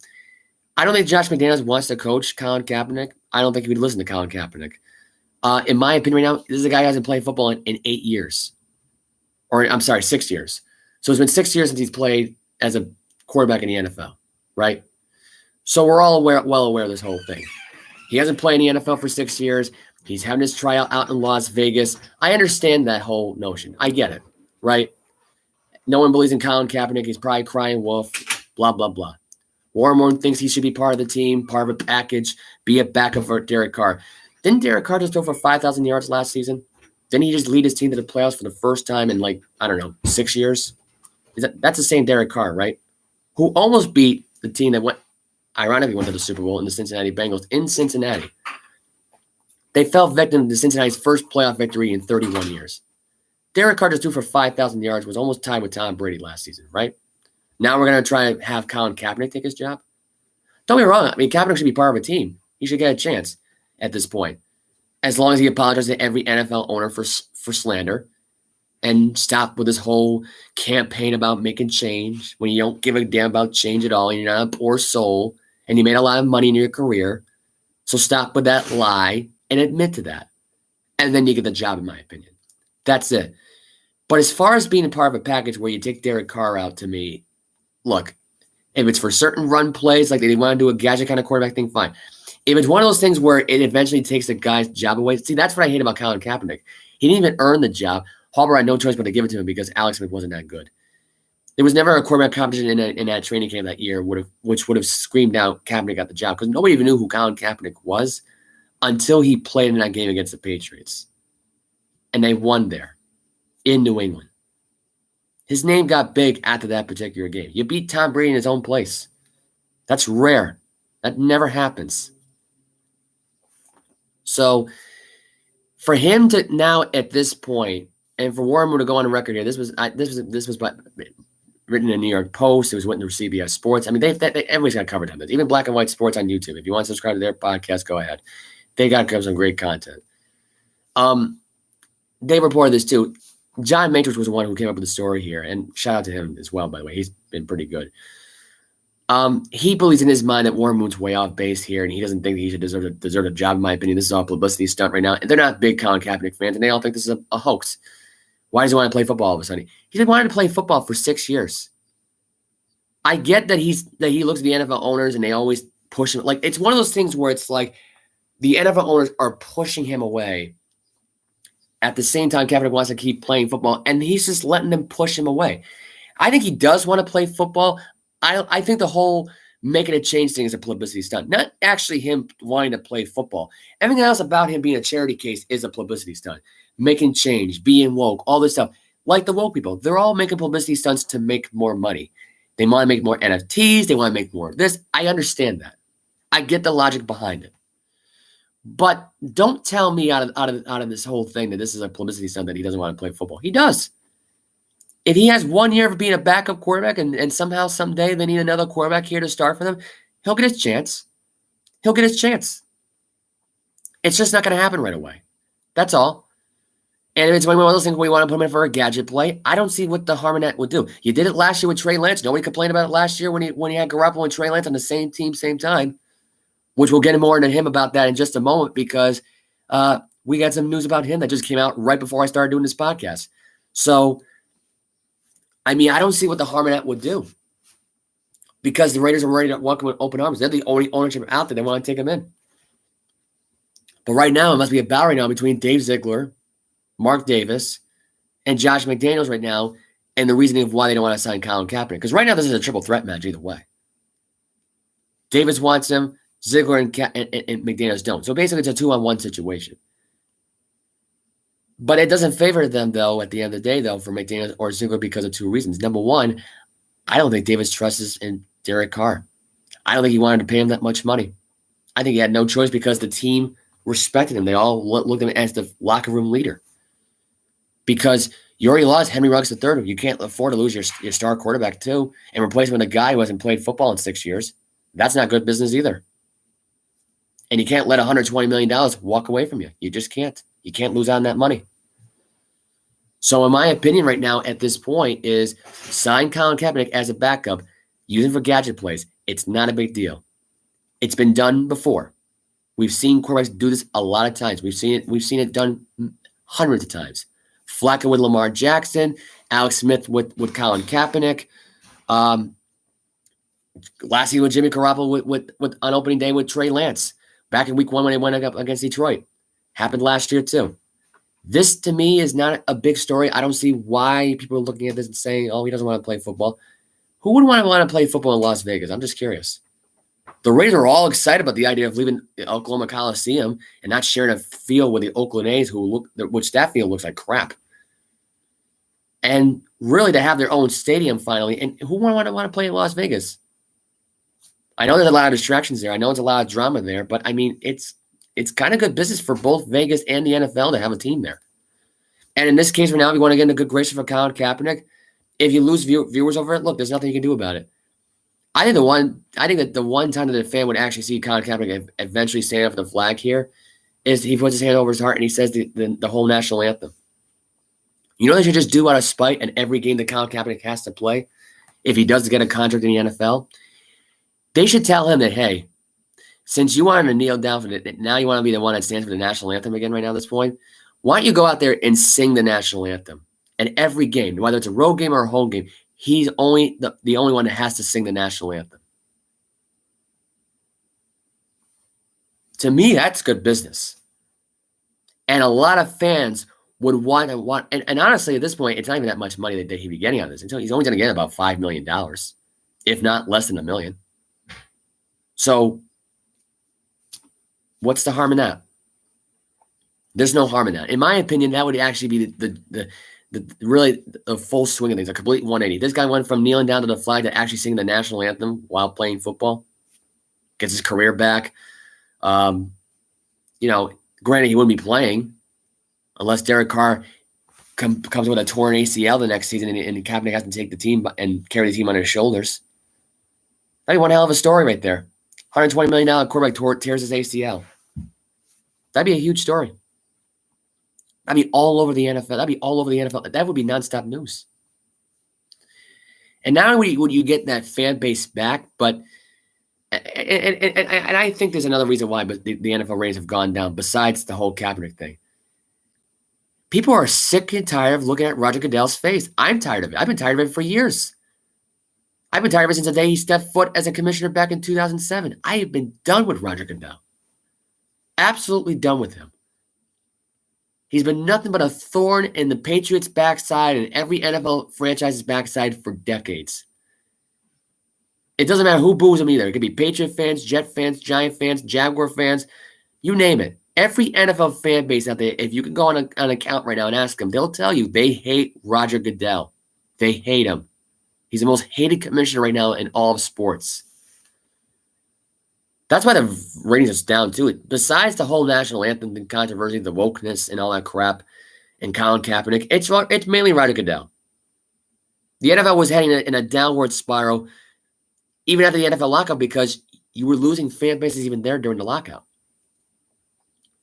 I don't think Josh McDaniels wants to coach Colin Kaepernick. I don't think he would listen to Colin Kaepernick. In my opinion right now, this is a guy who hasn't played football in 8 years. Or, I'm sorry, 6 years. So it's been 6 years since he's played as a quarterback in the NFL, right? So we're all well aware of this whole thing. He hasn't played in the NFL for 6 years. He's having his tryout out in Las Vegas. I understand that whole notion. I get it, right? No one believes in Colin Kaepernick. He's probably crying wolf, blah, blah, blah. Warren thinks he should be part of the team, part of a package, be a backup for Derek Carr. Didn't Derek Carr just throw for 5,000 yards last season? Didn't he just lead his team to the playoffs for the first time in 6 years? That's the same Derek Carr, right? Who almost beat the team that ironically went to the Super Bowl in the Cincinnati Bengals in Cincinnati. They fell victim to Cincinnati's first playoff victory in 31 years. Derek Carr just threw for 5,000 yards, was almost tied with Tom Brady last season, right? Now we're going to try to have Colin Kaepernick take his job? Don't get me wrong. I mean, Kaepernick should be part of a team. He should get a chance at this point. As long as he apologizes to every NFL owner for slander and stop with this whole campaign about making change when you don't give a damn about change at all and you're not a poor soul and you made a lot of money in your career. So stop with that lie and admit to that. And then you get the job, in my opinion. That's it. But as far as being a part of a package where you take Derek Carr out, to me, look, if it's for certain run plays, like they want to do a gadget kind of quarterback thing, fine. If it's one of those things where it eventually takes the guy's job away, see, that's what I hate about Colin Kaepernick. He didn't even earn the job. Harbaugh had no choice but to give it to him because Alex Smith wasn't that good. There was never a quarterback competition in that training camp that year, which would have screamed out Kaepernick got the job because nobody even knew who Colin Kaepernick was until he played in that game against the Patriots. And they won there in New England. His name got big after that particular game. You beat Tom Brady in his own place. That's rare. That never happens. So for him to now at this point, and for Warren Moon to go on the record here, this was written in the New York Post. It was written through CBS Sports. I mean, everybody's got covered on this. Even Black and White Sports on YouTube. If you want to subscribe to their podcast, go ahead. They got some great content. They reported this too. John Matrix was the one who came up with the story here, and shout out to him as well, by the way. He's been pretty good. He believes in his mind that Warren Moon's way off base here, and he doesn't think that he should deserve a job, in my opinion. This is all a publicity stunt right now. And they're not big Colin Kaepernick fans, and they all think this is a hoax. Why does he want to play football all of a sudden? He wanted to play football for 6 years. I get that he looks at the NFL owners, and they always push him. Like, it's one of those things where it's like the NFL owners are pushing him away. At the same time, Kaepernick wants to keep playing football, and he's just letting them push him away. I think he does want to play football. I think the whole making a change thing is a publicity stunt, not actually him wanting to play football. Everything else about him being a charity case is a publicity stunt. Making change, being woke, all this stuff. Like the woke people, they're all making publicity stunts to make more money. They want to make more NFTs. They want to make more of this. I understand that. I get the logic behind it. But don't tell me out of this whole thing that this is a publicity stunt that he doesn't want to play football. He does. If he has 1 year of being a backup quarterback and somehow someday they need another quarterback here to start for them, he'll get his chance. He'll get his chance. It's just not going to happen right away. That's all. And if it's one of those things where we want to put him in for a gadget play, I don't see what the harm in that would do. You did it last year with Trey Lance. Nobody complained about it last year when he had Garoppolo and Trey Lance on the same team, same time. Which we'll get more into him about that in just a moment because we got some news about him that just came out right before I started doing this podcast. So, I mean, I don't see what the harm in that would do because the Raiders are ready to welcome with open arms. They're the only ownership out there. They want to take him in. But right now, it must be a battle right now between Dave Ziegler, Mark Davis, and Josh McDaniels right now and the reasoning of why they don't want to sign Colin Kaepernick. Because right now, this is a triple threat match either way. Davis wants him. Ziegler and McDaniels don't. So basically, it's a 2-on-1 situation. But it doesn't favor them, though, at the end of the day, though, for McDaniels or Ziegler because of two reasons. Number one, I don't think Davis trusts in Derek Carr. I don't think he wanted to pay him that much money. I think he had no choice because the team respected him. They all looked at him as the locker room leader. because you already lost Henry Ruggs III. You can't afford to lose your star quarterback too and replace him with a guy who hasn't played football in 6 years. That's not good business either. And you can't let $120 million walk away from you. You just can't. You can't lose out on that money. So in my opinion right now at this point is sign Colin Kaepernick as a backup, use him for gadget plays. It's not a big deal. It's been done before. We've seen quarterbacks do this a lot of times. We've seen it done hundreds of times. Flacco with Lamar Jackson, Alex Smith with Colin Kaepernick. Last year with Jimmy Garoppolo with on opening day with Trey Lance. Back in week 1 when they went up against Detroit. Happened last year too. This, to me, is not a big story. I don't see why people are looking at this and saying, oh, he doesn't want to play football. Who would want to play football in Las Vegas? I'm just curious. The Raiders are all excited about the idea of leaving the Oklahoma Coliseum and not sharing a field with the Oakland A's, which that field looks like crap. And really to have their own stadium finally. And who would want to play in Las Vegas? I know there's a lot of distractions there. I know there's a lot of drama there, but I mean, it's kind of good business for both Vegas and the NFL to have a team there. And in this case, right now, if you want to get into good graces for Colin Kaepernick, if you lose viewers over it, look, there's nothing you can do about it. I think that the one time that a fan would actually see Colin Kaepernick eventually stand up for the flag here is he puts his hand over his heart and he says the whole national anthem. You know they should just do out of spite in every game that Colin Kaepernick has to play if he does get a contract in the NFL? They should tell him that, hey, since you wanted to kneel down for it, now you want to be the one that stands for the national anthem again right now at this point, why don't you go out there and sing the national anthem? And every game, whether it's a road game or a home game, he's only the only one that has to sing the national anthem. To me, that's good business. And a lot of fans would want, and honestly, at this point, it's not even that much money that he'd be getting out of this. He's only going to get about $5 million, if not less than $1 million. So what's the harm in that? There's no harm in that. In my opinion, that would actually be the really the full swing of things, a complete 180. This guy went from kneeling down to the flag to actually singing the national anthem while playing football. Gets his career back. Granted, he wouldn't be playing unless Derek Carr comes with a torn ACL the next season and Kaepernick has to take the team and carry the team on his shoulders. That'd be one hell of a story right there. $120 million quarterback tears his ACL. That'd be a huge story. That'd be all over the NFL. That would be nonstop news. And not only would you get that fan base back, but and I think there's another reason why, but the NFL ratings have gone down besides the whole Kaepernick thing. People are sick and tired of looking at Roger Goodell's face. I'm tired of it. I've been tired of it for years. I've been tired of it since the day he stepped foot as a commissioner back in 2007. I have been done with Roger Goodell. Absolutely done with him. He's been nothing but a thorn in the Patriots' backside and every NFL franchise's backside for decades. It doesn't matter who boos him either. It could be Patriot fans, Jet fans, Giant fans, Jaguar fans, you name it. Every NFL fan base out there, if you can go on an account right now and ask them, they'll tell you they hate Roger Goodell. They hate him. He's the most hated commissioner right now in all of sports. That's why the ratings is down too. Besides the whole national anthem and controversy, the wokeness and all that crap, and Colin Kaepernick, it's mainly Roger Goodell. The NFL was heading in a downward spiral even after the NFL lockout because you were losing fan bases even there during the lockout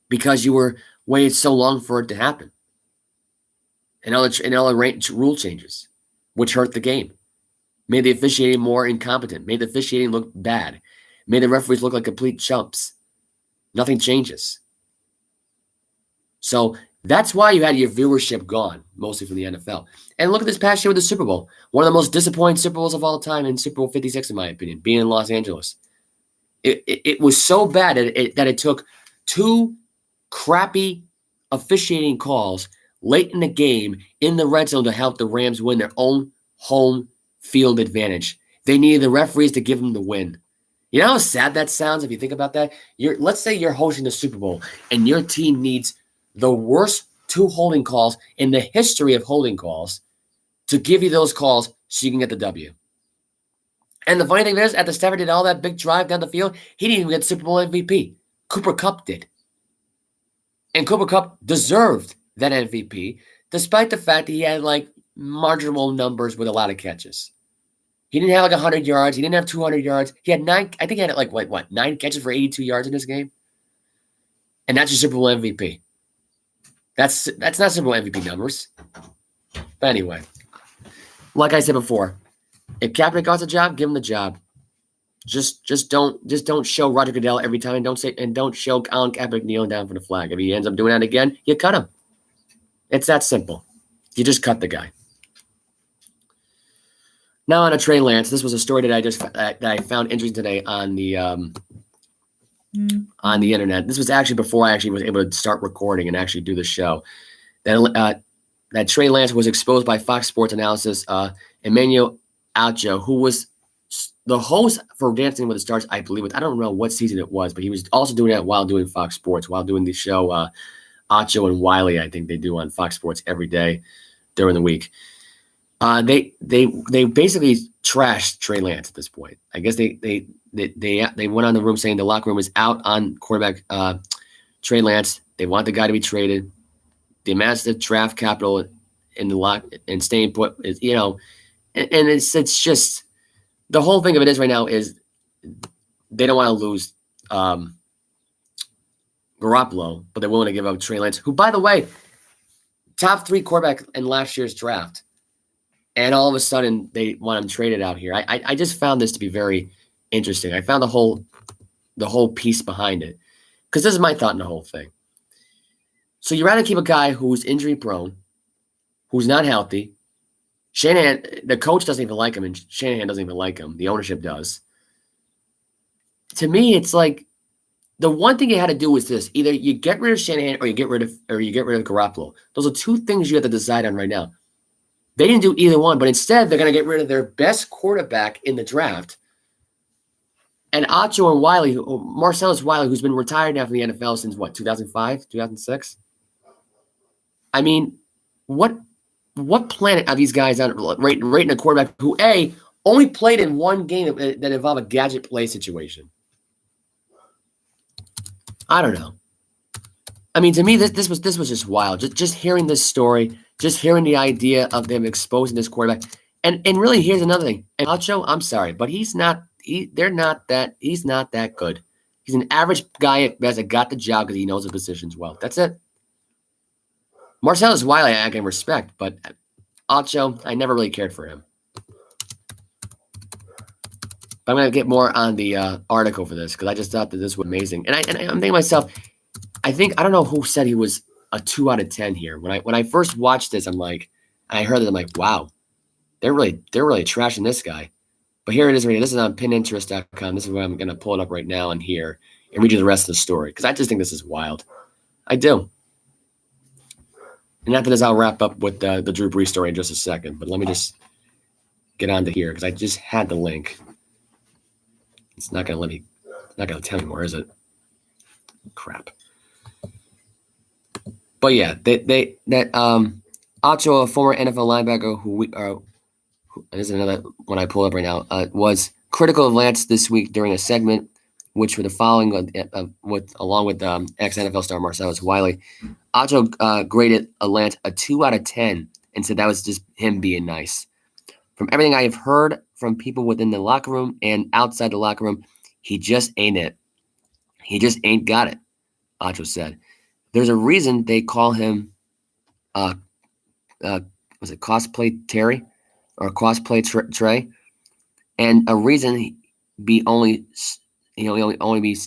because you were waiting so long for it to happen. And all the rule changes, which hurt the game. Made the officiating more incompetent. Made the officiating look bad. Made the referees look like complete chumps. Nothing changes. So that's why you had your viewership gone, mostly from the NFL. And look at this past year with the Super Bowl. One of the most disappointing Super Bowls of all time in Super Bowl 56, in my opinion, being in Los Angeles. It was so bad that it took two crappy officiating calls late in the game in the red zone to help the Rams win their own home field advantage. They needed the referees to give them the win. You know how sad that sounds if you think about that? Let's say you're hosting the Super Bowl and your team needs the worst two holding calls in the history of holding calls to give you those calls so you can get the W. And the funny thing is, after Stafford did all that big drive down the field, he didn't even get Super Bowl MVP. Cooper Kupp did. And Cooper Kupp deserved that MVP despite the fact that he had like marginal numbers with a lot of catches. He didn't have like 100 yards. He didn't have 200 yards. He had 9. I think he had like what 9 catches for 82 yards in this game. And that's your Super Bowl MVP. That's not Super Bowl MVP numbers. But anyway, like I said before, if Kaepernick got the job, give him the job. Just don't show Roger Goodell every time, and don't show Colin Kaepernick kneeling down for the flag. If he ends up doing that again, you cut him. It's that simple. You just cut the guy. Now on to Trey Lance. This was a story that I found interesting today on the internet. This was actually before I actually was able to start recording and actually do the show. That Trey Lance was exposed by Fox Sports Analysis, Emmanuel Acho, who was the host for Dancing with the Stars, I believe. I don't know what season it was, but he was also doing that while doing Fox Sports, while doing the show Acho and Willey, I think they do on Fox Sports every day during the week. They basically trashed Trey Lance at this point. I guess they went on the room saying the locker room is out on quarterback Trey Lance. They want the guy to be traded. The massive draft capital in the lock and staying put is, and it's just the whole thing of it is right now is they don't want to lose Garoppolo, but they're willing to give up Trey Lance, who, by the way, top 3 quarterback in last year's draft. And all of a sudden, they want him traded out here. I just found this to be very interesting. I found the whole piece behind it, because this is my thought in the whole thing. So you'd rather keep a guy who's injury prone, who's not healthy. Shanahan, the coach doesn't even like him, and Shanahan doesn't even like him. The ownership does. To me, it's like the one thing you had to do was this: either you get rid of Shanahan or you get rid of Garoppolo. Those are 2 things you have to decide on right now. They didn't do either one, but instead they're going to get rid of their best quarterback in the draft. And Acho and Willey, Marcellus Wiley, who's been retired now from the NFL since 2005, 2006? I mean, what planet are these guys on rating a quarterback who, A, only played in one game that involved a gadget play situation? I don't know. I mean, to me, this was just wild. Just hearing this story, just hearing the idea of them exposing this quarterback, and really, here's another thing. And Acho, I'm sorry, but he's not that good. He's an average guy at best that got the job because he knows the positions well. That's it. Marcellus Wiley, I can respect, but Acho, I never really cared for him. But I'm going to get more on the article for this because I just thought that this was amazing. And I'm thinking to myself, I don't know who said he was a 2 out of 10 here. When I first watched this, I heard it, I'm like, wow, they're really trashing this guy. But here it is right here. This is on pininterest.com. This is where I'm going to pull it up right now and here and read you the rest of the story because I just think this is wild. I do. And after this, I'll wrap up with the Drew Brees story in just a second. But let me just get on to here because I just had the link. It's not going to tell me more, is it? Crap. But yeah, Acho, a former NFL linebacker this is another one I pull up right now, was critical of Lance this week during a segment, which were the following along with ex-NFL star Marcellus Wiley. Acho graded Lance a 2 out of 10 and said that was just him being nice. From everything I have heard from people within the locker room and outside the locker room, he just ain't it. He just ain't got it, Acho said. There's a reason they call him was it Cosplay Terry or Cosplay Trey, and a reason he only be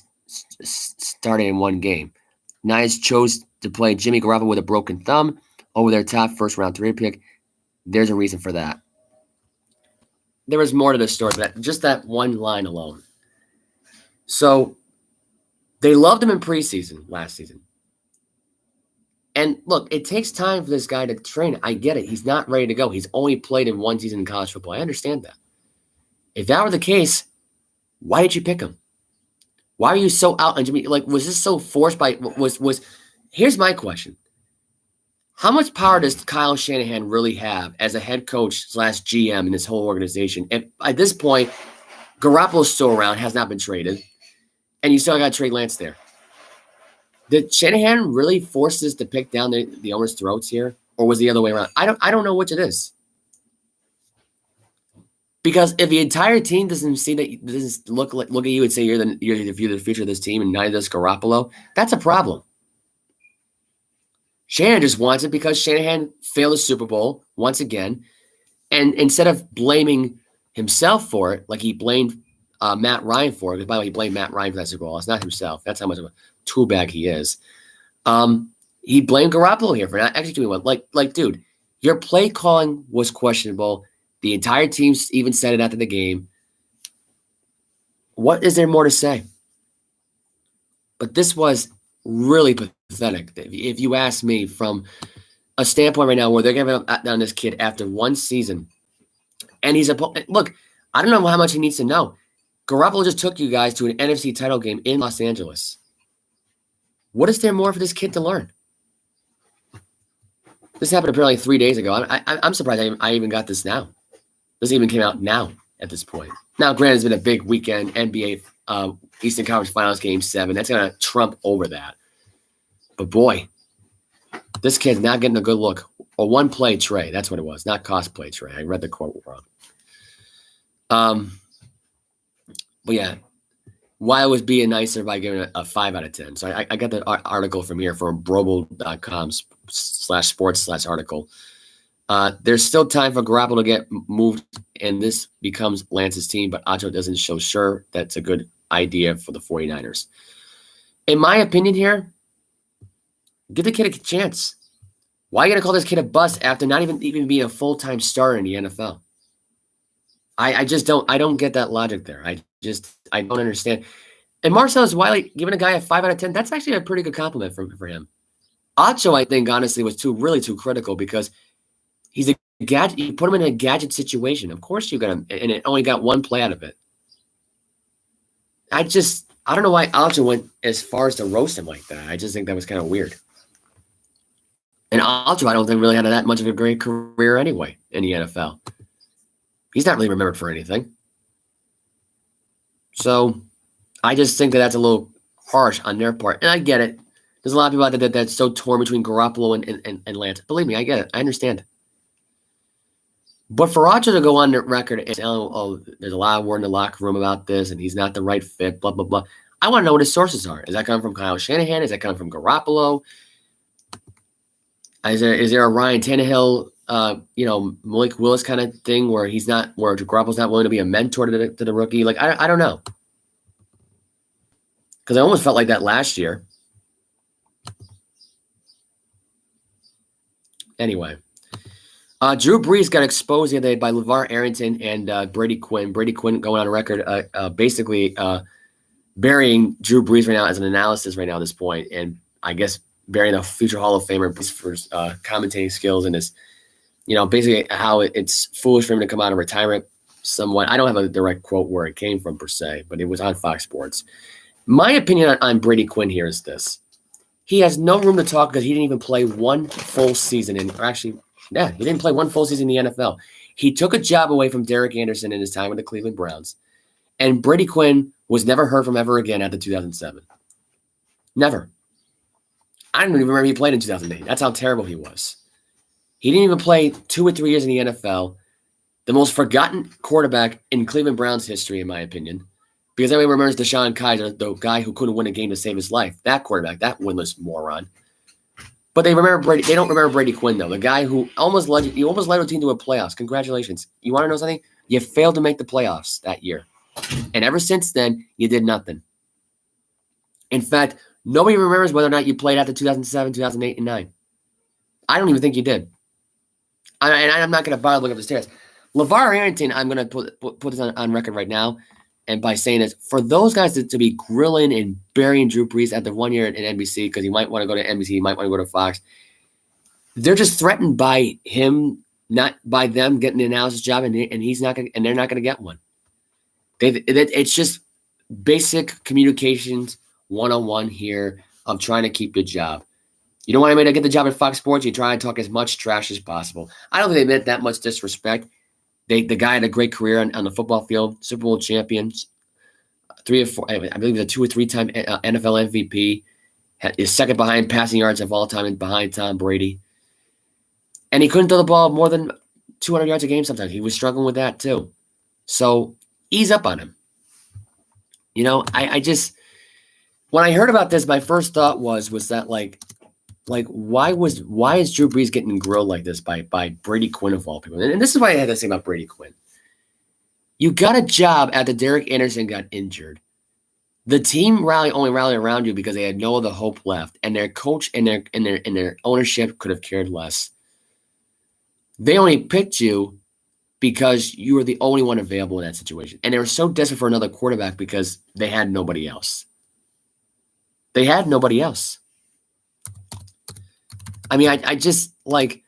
starting in one game. Niners chose to play Jimmy Garoppolo with a broken thumb over their top first round 3 pick. There's a reason for that. There was more to this story, but just that one line alone. So they loved him in preseason last season. And look, it takes time for this guy to train. I get it. He's not ready to go. He's only played in one season in college football. I understand that. If that were the case, why did you pick him? Why are you so out on Jimmy? Like, was this so forced by here's my question. How much power does Kyle Shanahan really have as a head coach / GM in this whole organization? If at this point, Garoppolo's still around, has not been traded, and you still got Trey Lance there. Did Shanahan really force this to pick down the owner's throats here? or was it the other way around? I don't know which it is. Because if the entire team doesn't see that, doesn't look at you and say you're the future of this team, and neither does Garoppolo, that's a problem. Shanahan just wants it because Shanahan failed the Super Bowl once again, and instead of blaming himself for it, like he blamed Matt Ryan for it. Because by the way, he blamed Matt Ryan for that Super Bowl. It's not himself. That's how much of a tool bag he is. He blamed Garoppolo here for not executing one. Like, dude, your play calling was questionable. The entire team even said it after the game. What is there more to say? But this was really pathetic. If you ask me, from a standpoint right now where they're giving up on this kid after one season, and look, I don't know how much he needs to know. Garoppolo just took you guys to an NFC title game in Los Angeles. What is there more for this kid to learn? This happened apparently 3 days ago. I'm surprised I even got this now. This even came out now at this point. Now, granted, it's been a big weekend, NBA Eastern Conference Finals Game 7. That's going to trump over that. But boy, this kid's not getting a good look. A one-play Trey. That's what it was, not cosplay Trey. I read the quote wrong. But yeah, why was being nicer by giving it a 5 out of 10? So I got the article from here from Broble.com/sports/article. There's still time for Garoppolo to get moved, and this becomes Lance's team, but Acho doesn't show sure that's a good idea for the 49ers. In my opinion here, give the kid a chance. Why are you going to call this kid a bust after not even being a full-time starter in the NFL? I just don't get that logic there. I don't understand. And Marcellus Wiley giving a guy a 5 out of 10, that's actually a pretty good compliment for him. Acho, I think, honestly, was really too critical because he's a gadget. You put him in a gadget situation. Of course you got him, and it only got one play out of it. I don't know why Acho went as far as to roast him like that. I just think that was kind of weird. And Acho, I don't think really had that much of a great career anyway in the NFL. He's not really remembered for anything. So I just think that's a little harsh on their part. And I get it. There's a lot of people out there that's so torn between Garoppolo and Lance. Believe me, I get it. I understand. But for Acho to go on the record and say, oh, there's a lot of word in the locker room about this, and he's not the right fit, blah, blah, blah. I want to know what his sources are. Is that coming from Kyle Shanahan? Is that coming from Garoppolo? Is there a Ryan Tannehill, Malik Willis kind of thing where Garoppolo's not willing to be a mentor to the rookie? Like, I don't know. Because I almost felt like that last year. Anyway. Drew Brees got exposed the other day by Lavar, Arrington, and Brady Quinn. Brady Quinn going on record basically burying Drew Brees right now as an analysis right now at this point, and I guess burying a future Hall of Famer for commentating skills and his, basically how it's foolish for him to come out of retirement somewhat. I don't have a direct quote where it came from per se, but it was on Fox Sports. My opinion on Brady Quinn here is this. He has no room to talk because he didn't even play one full season he didn't play one full season in the NFL. He took a job away from Derek Anderson in his time with the Cleveland Browns. And Brady Quinn was never heard from ever again after 2007. Never. I don't even remember he played in 2008. That's how terrible he was. He didn't even play 2 or 3 years in the NFL. The most forgotten quarterback in Cleveland Browns history, in my opinion. Because everybody remembers Deshaun Kaiser, the guy who couldn't win a game to save his life. That quarterback, that winless moron. But they remember Brady. They don't remember Brady Quinn, though. The guy who almost led a team to a playoffs. Congratulations. You want to know something? You failed to make the playoffs that year. And ever since then, you did nothing. In fact, nobody remembers whether or not you played after 2007, 2008, and 2009. I don't even think you did. And I'm not going to bother looking up the stats. Lavar Arrington, I'm going to put this on record right now. And by saying this, for those guys to be grilling and burying Drew Brees after 1 year at NBC, because he might want to go to NBC, he might want to go to Fox, they're just threatened by him, not by them getting the analysis job, and he's not going, and they're not going to get one. It's just basic communications 101 here of trying to keep the job. You don't want anybody to get the job at Fox Sports. You try to talk as much trash as possible. I don't think they meant that much disrespect. The guy had a great career on the football field, Super Bowl champions, 3 or 4. I believe he's a 2 or 3 time NFL MVP. Is second behind passing yards of all time and behind Tom Brady. And he couldn't throw the ball more than 200 yards a game sometimes. He was struggling with that too. So ease up on him. I just, when I heard about this, my first thought was that like why is Drew Brees getting grilled like this by Brady Quinn of all people? And this is why I had to say about Brady Quinn. You got a job after Derek Anderson got injured. The team only rallied around you because they had no other hope left, and their coach and their ownership could have cared less. They only picked you because you were the only one available in that situation. And they were so desperate for another quarterback because they had nobody else. They had nobody else. I mean, I just like,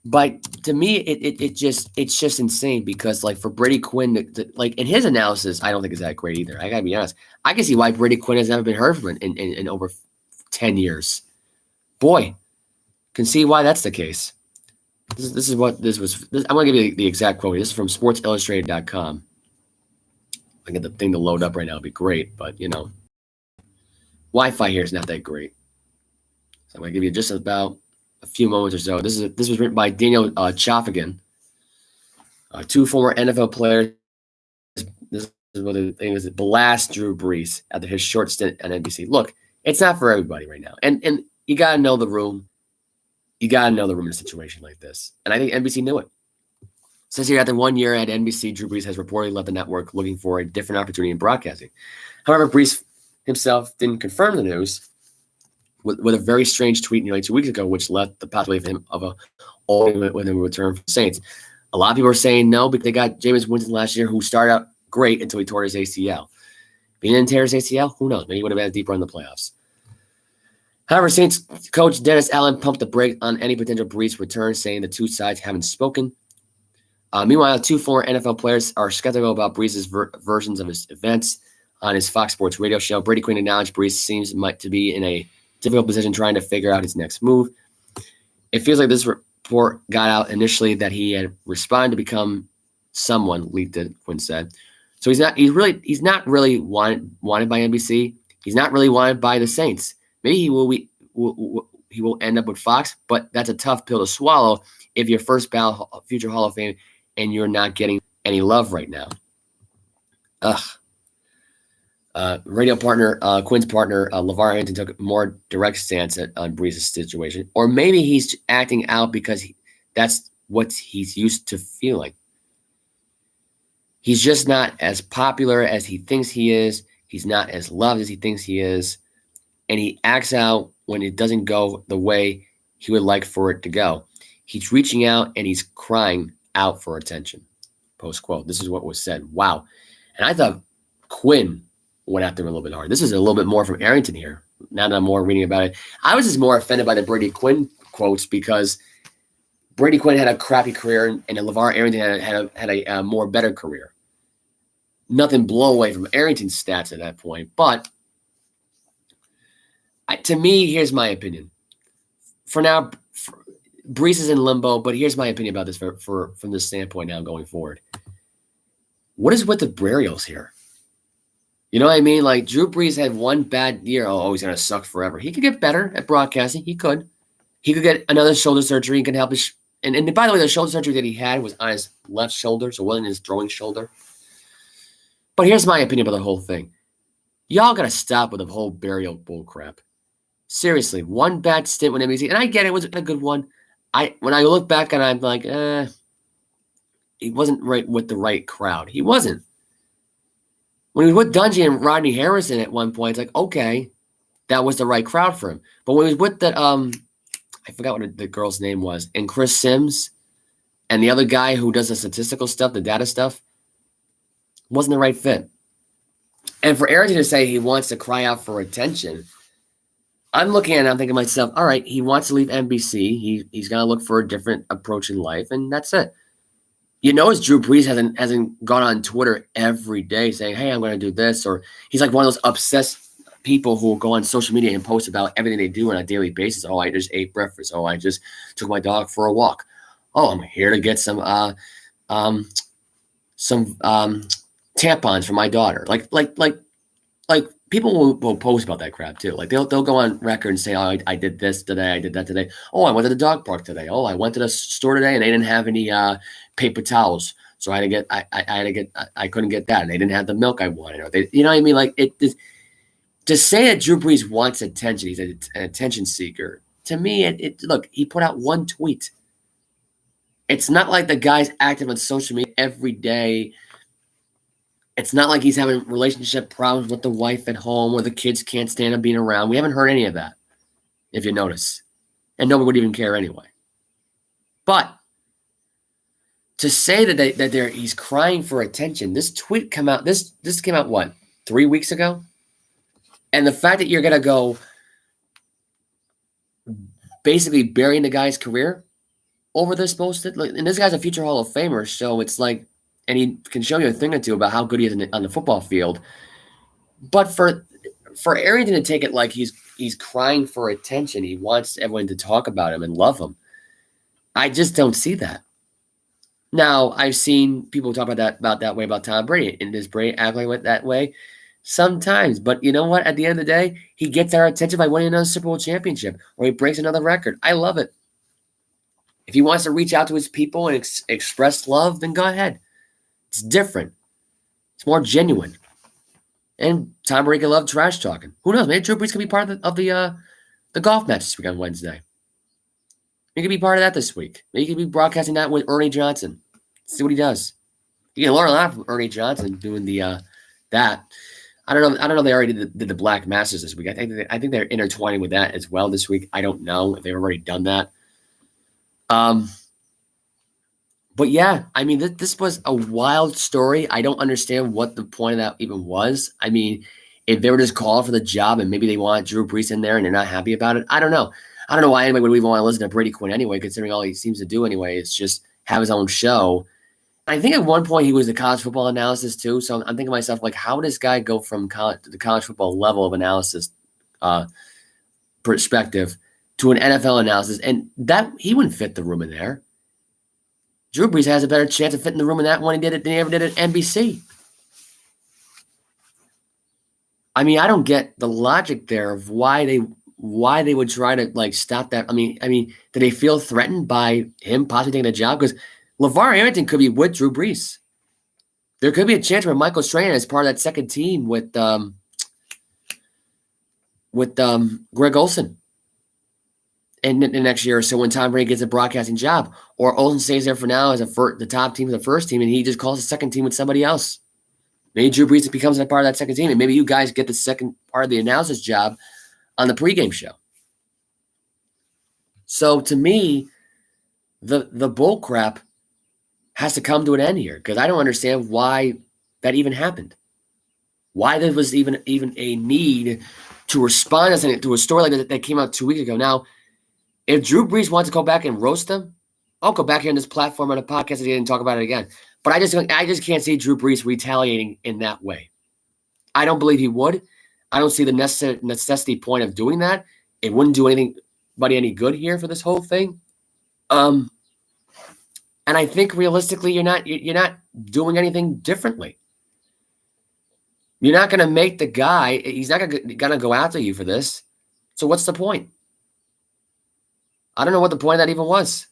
but to me, it's just insane because like for Brady Quinn, like in his analysis, I don't think it's that great either. I gotta be honest. I can see why Brady Quinn has never been heard from in over 10 years. Boy, can see why that's the case. This is what this was. I'm going to give you the exact quote. This is from sportsillustrated.com. I get the thing to load up right now. It'd be great, but Wi-Fi here is not that great. So I'm going to give you just about a few moments or so. This was written by Daniel Chaffigan, two former NFL players. This is what the thing is. Blast Drew Brees after his short stint at NBC. Look, it's not for everybody right now, and you got to know the room. You got to know the room in a situation like this. And I think NBC knew it. Says here, after 1 year at NBC, Drew Brees has reportedly left the network looking for a different opportunity in broadcasting. However, Brees himself didn't confirm the news with a very strange tweet nearly 2 weeks ago, which left the possibility of him of a with him return from the Saints. A lot of people are saying no because they got Jameis Winston last year, who started out great until he tore his ACL. If he didn't tear his ACL, who knows? Maybe he would have had a deep run in the playoffs. However, Saints coach Dennis Allen pumped the brake on any potential Brees return, saying the two sides haven't spoken. Meanwhile, two former NFL players are skeptical about Brees' versions of his events on his Fox Sports radio show. Brady Quinn acknowledged Brees seems to be in a difficult position trying to figure out his next move. It feels like this report got out initially that he had responded to become someone, leaked it, Quinn said. So he's not really wanted by NBC. He's not really wanted by the Saints. Maybe he will end up with Fox, but that's a tough pill to swallow if you're first ballot future Hall of Fame and you're not getting any love right now. Radio partner, Quinn's partner, Lavar Arrington took a more direct stance on Brees' situation. Or maybe he's acting out because that's what he's used to feeling. He's just not as popular as he thinks he is. He's not as loved as he thinks he is. And he acts out when it doesn't go the way he would like for it to go. He's reaching out and he's crying out for attention. Post quote. This is what was said. Wow. And I thought Quinn went after him a little bit hard. This is a little bit more from Arrington here. Now that I'm more reading about it. I was just more offended by the Brady Quinn quotes because Brady Quinn had a crappy career and LeVar Arrington had a more better career. Nothing blow away from Arrington's stats at that point. But to me, here's my opinion. For now, Brees is in limbo, but here's my opinion about this from this standpoint now going forward. What is with the burials here? You know what I mean? Like, Drew Brees had one bad year. Oh, he's going to suck forever. He could get better at broadcasting. He could. He could get another shoulder surgery and can help his and by the way, the shoulder surgery that he had was on his left shoulder, so it wasn't his throwing shoulder. But here's my opinion about the whole thing. Y'all got to stop with the whole burial bull crap. Seriously, one bad stint with NBC, and I get it was a good one. When I look back and I'm like, he wasn't right with the right crowd. He wasn't. When he was with Dungy and Rodney Harrison at one point, it's like, okay, that was the right crowd for him. But when he was with that, I forgot what the girl's name was, and Chris Sims, and the other guy who does the statistical stuff, the data stuff, wasn't the right fit. And for Arrington to say he wants to cry out for attention, I'm looking at it, I'm thinking to myself, all right, he wants to leave NBC. He's going to look for a different approach in life, and that's it. You know, as Drew Brees hasn't gone on Twitter every day saying, hey, I'm going to do this, or he's like one of those obsessed people who will go on social media and post about everything they do on a daily basis. Oh, I just ate breakfast. Oh, I just took my dog for a walk. Oh, I'm here to get some tampons for my daughter. Like people will post about that crap too. Like they'll go on record and say, "Oh, I did this today. I did that today. Oh, I went to the dog park today. Oh, I went to the store today and they didn't have any paper towels, so I couldn't get that, and they didn't have the milk I wanted. Or they, you know what I mean? Like to say that Drew Brees wants attention, he's an attention seeker. To me, look, he put out one tweet. It's not like the guy's active on social media every day. It's not like he's having relationship problems with the wife at home or the kids can't stand him being around. We haven't heard any of that, if you notice. And nobody would even care anyway. But to say that he's crying for attention, this tweet came out, this came out, what, 3 weeks ago? And the fact that you're going to go basically burying the guy's career over this posted, and this guy's a future Hall of Famer, so it's like, and he can show you a thing or two about how good he is on the football field. But for Arrington to take it like he's crying for attention, he wants everyone to talk about him and love him, I just don't see that. Now, I've seen people talk about that way about Tom Brady, and does Brady act like that way? Sometimes, but you know what? At the end of the day, he gets our attention by winning another Super Bowl championship, or he breaks another record. I love it. If he wants to reach out to his people and express love, then go ahead. It's different. It's more genuine. And Tom Brady love trash talking. Who knows? Maybe Drew Brees could be part of the golf match this week on Wednesday. He could be part of that this week. Maybe he could be broadcasting that with Ernie Johnson. See what he does. You can learn a lot from Ernie Johnson doing that. I don't know. If they already did the Black Masters this week. I think they're intertwining with that as well this week. I don't know if they've already done that. But yeah, I mean, this was a wild story. I don't understand what the point of that even was. I mean, if they were just calling for the job and maybe they want Drew Brees in there and they're not happy about it, I don't know. I don't know why anybody would even want to listen to Brady Quinn anyway, considering all he seems to do anyway is just have his own show. I think at one point he was the college football analysis too. So I'm thinking to myself, like, how would this guy go from the college football level of analysis perspective to an NFL analysis? And that he wouldn't fit the room in there. Drew Brees has a better chance of fitting the room in that one than he ever did at NBC. I mean, I don't get the logic there of why they would try to like stop that. I mean, do they feel threatened by him possibly taking the job? Because Lavar Arrington could be with Drew Brees. There could be a chance where Michael Strahan is part of that second team with Greg Olsen. And the next year or so when Tom Brady gets a broadcasting job. Or Olsen stays there for now as the top team of the first team, and he just calls the second team with somebody else. Maybe Drew Brees becomes a part of that second team, and maybe you guys get the second part of the analysis job on the pregame show. So to me, the bull crap has to come to an end here, because I don't understand why that even happened. Why there was even a need to respond to a story like that came out 2 weeks ago. Now, if Drew Brees wants to go back and roast them, I'll go back here on this platform on a podcast again and talk about it again. But I just can't see Drew Brees retaliating in that way. I don't believe he would. I don't see the necessity point of doing that. It wouldn't do anybody any good here for this whole thing. And I think realistically, you're not doing anything differently. You're not going to make the guy. He's not going to go after you for this. So what's the point? I don't know what the point of that even was.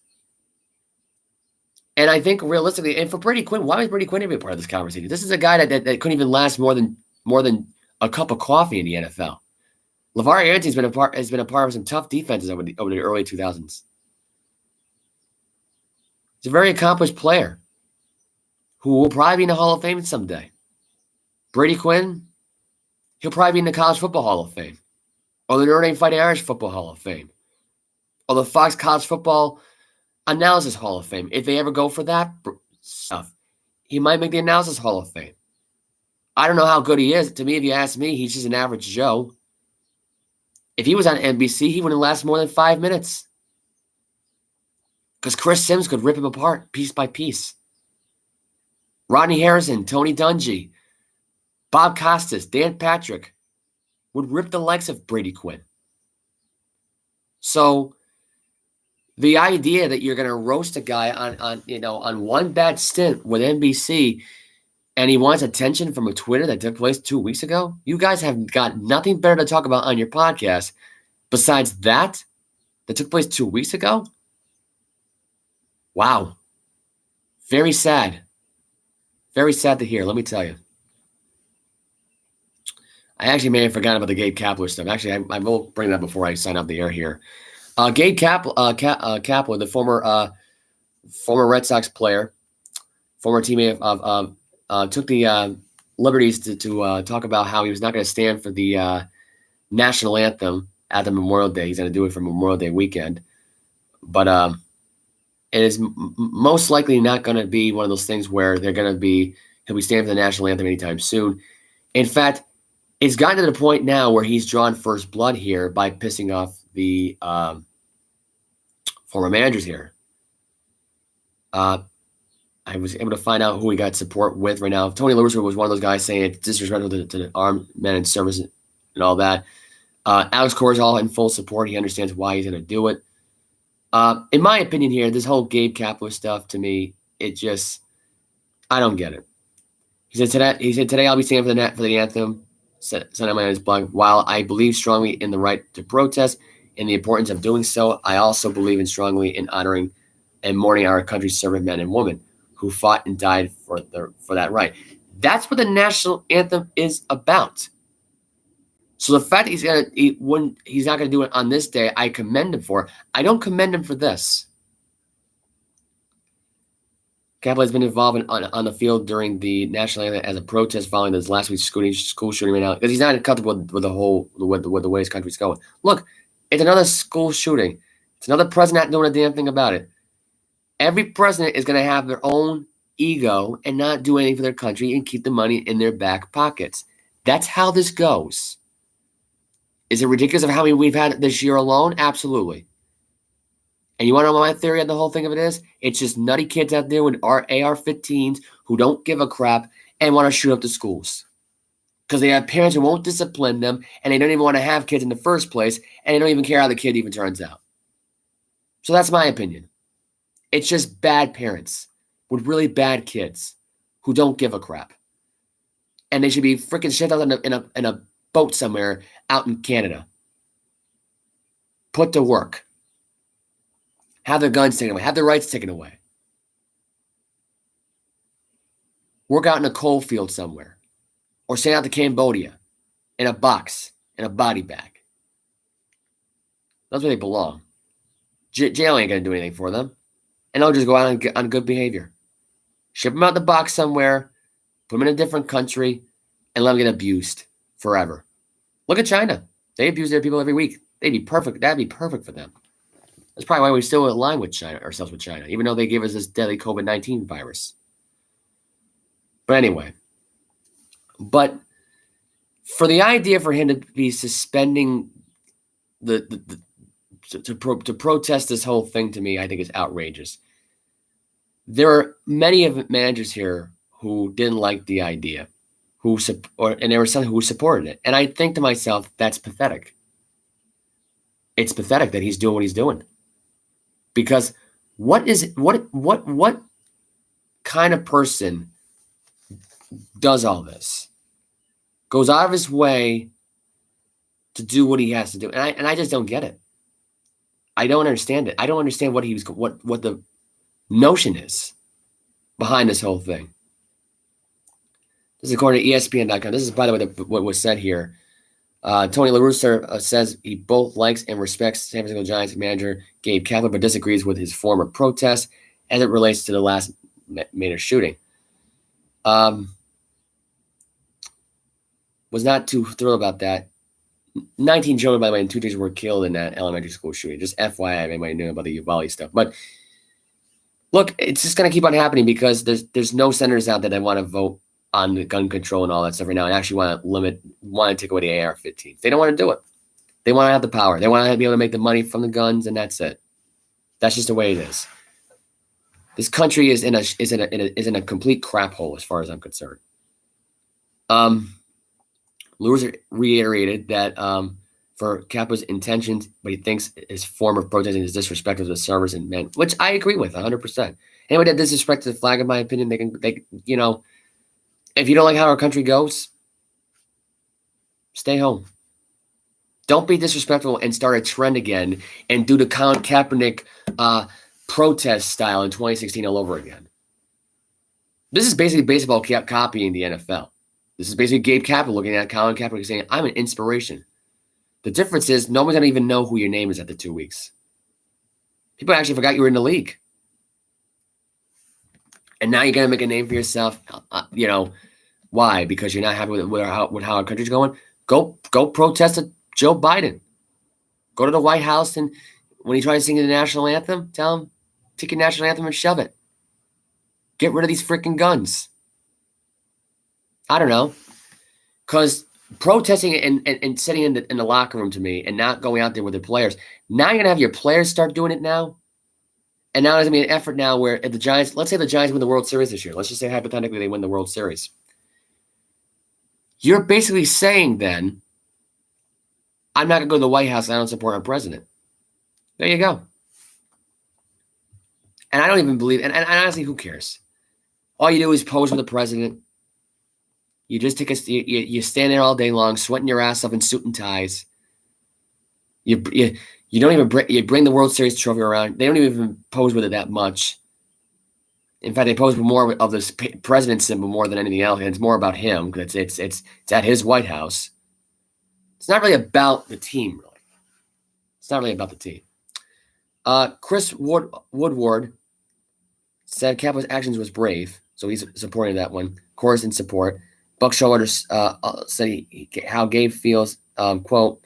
And I think realistically, and for Brady Quinn, why was Brady Quinn even part of this conversation? This is a guy that couldn't even last more than a cup of coffee in the NFL. Lavar Arrington has been a part of some tough defenses over the early 2000s. He's a very accomplished player who will probably be in the Hall of Fame someday. Brady Quinn, he'll probably be in the College Football Hall of Fame, or the Notre Dame Fighting Irish Football Hall of Fame, or the Fox College Football Analysis Hall of Fame. If they ever go for that stuff, he might make the Analysis Hall of Fame. I don't know how good he is. To me, if you ask me, he's just an average Joe. If he was on NBC, he wouldn't last more than 5 minutes. Because Chris Sims could rip him apart piece by piece. Rodney Harrison, Tony Dungy, Bob Costas, Dan Patrick would rip the likes of Brady Quinn. So the idea that you're going to roast a guy on one bad stint with NBC and he wants attention from a Twitter that took place 2 weeks ago. You guys have got nothing better to talk about on your podcast besides that took place 2 weeks ago. Wow. Very sad. Very sad to hear, let me tell you. I actually may have forgotten about the Gabe Kapler stuff. Actually, I will bring that before I sign up the air here. Gabe Kapler, the former Red Sox player, former teammate took the liberties to talk about how he was not going to stand for the National Anthem at the Memorial Day. He's going to do it for Memorial Day weekend. But it is most likely not going to be one of those things where he'll be standing for the National Anthem anytime soon. In fact, it's gotten to the point now where he's drawn first blood here by pissing off the former managers here. I was able to find out who he got support with right now. Tony La Russa was one of those guys saying it's disrespectful to the armed men in service and all that. Alex Cora is all in full support. He understands why he's going to do it. In my opinion here, this whole Gabe Kapler stuff, to me, I don't get it. He said today I'll be standing for the anthem, said on his blog. While I believe strongly in the right to protest and the importance of doing so, I also believe strongly in honoring and mourning our country's servicemen and women who fought and died for that right. That's what the national anthem is about. So the fact that he's not going to do it on this day, I commend him for. I don't commend him for this. Kapler has been involved on the field during the national anthem as a protest following this last week's school shooting right now because he's not comfortable with the way his country's going. Look, it's another school shooting. It's another president not doing a damn thing about it. Every president is going to have their own ego and not do anything for their country and keep the money in their back pockets. That's how this goes. Is it ridiculous of how many we've had this year alone? Absolutely. And you want to know my theory on the whole thing of it is? It's just nutty kids out there with AR-15s who don't give a crap and want to shoot up the schools. Because they have parents who won't discipline them and they don't even want to have kids in the first place and they don't even care how the kid even turns out. So that's my opinion. It's just bad parents with really bad kids who don't give a crap. And they should be freaking shit out in a boat somewhere out in Canada. Put to work. Have their guns taken away. Have their rights taken away. Work out in a coal field somewhere. Or send out to Cambodia in a box, in a body bag. That's where they belong. Jail ain't going to do anything for them. And they'll just go out on good behavior. Ship them out the box somewhere, put them in a different country, and let them get abused forever. Look at China. They abuse their people every week. They'd be perfect. That'd be perfect for them. That's probably why we still align with China, ourselves with China, even though they gave us this deadly COVID-19 virus. But anyway. But for the idea for him to be suspending to protest this whole thing, to me, I think is outrageous. There are many of managers here who didn't like the idea, and there were some who supported it. And I think to myself, that's pathetic. It's pathetic that he's doing what he's doing. Because what kind of person does all this? Goes out of his way to do what he has to do. And I just don't get it. I don't understand it. I don't understand what the notion is behind this whole thing. This is according to ESPN.com. This is, by the way, what was said here. Tony La Russa says he both likes and respects San Francisco Giants manager Gabe Kapler, but disagrees with his former protest as it relates to the last major shooting. Was not too thrilled about that. 19 children, by the way, and 2 teachers were killed in that elementary school shooting. Just FYI, anybody knew about the Ulvalde stuff. But look, it's just going to keep on happening because there's no senators out there that want to vote on the gun control and all that stuff right now and actually want to take away the AR-15s. They don't want to do it. They want to have the power. They want to be able to make the money from the guns, and that's it. That's just the way it is. This country is in a complete crap hole as far as I'm concerned. Lewis reiterated that for Kapler's intentions, but he thinks his form of protesting is disrespectful to the servers and men, which I agree with 100%. Anybody that disrespects the flag, in my opinion, they If you don't like how our country goes, stay home. Don't be disrespectful and start a trend again and do the Colin Kaepernick protest style in 2016 all over again. This is basically baseball copying the NFL. This is basically Gabe Kapler looking at Colin Kaepernick saying, I'm an inspiration. The difference is nobody's going to even know who your name is after 2 weeks. People actually forgot you were in the league. And now you're going to make a name for yourself. Why? Because you're not happy with how our country's going? Go protest Joe Biden. Go to the White House, and when he tries to sing the national anthem, tell him, take your national anthem and shove it. Get rid of these freaking guns. I don't know. Because protesting and sitting in the locker room to me and not going out there with the players, now you're going to have your players start doing it now. And now there's going to be an effort now where if the Giants, let's say the Giants win the World Series this year. Let's just say hypothetically they win the World Series. You're basically saying then, I'm not going to go to the White House and I don't support our president. There you go. And I don't even believe, and honestly, who cares? All you do is pose with the president. You just you stand there all day long, sweating your ass off in suit and ties. You don't even you bring the World Series trophy around. They don't even pose with it that much. In fact, they pose with more of this president symbol more than anything else, and it's more about him because it's at his White House. It's not really about the team, really. It's not really about the team. Chris Woodward said Kapler's actions was brave, so he's supporting that one. Chorus in support. Buck Shoulders said how Gabe feels, quote,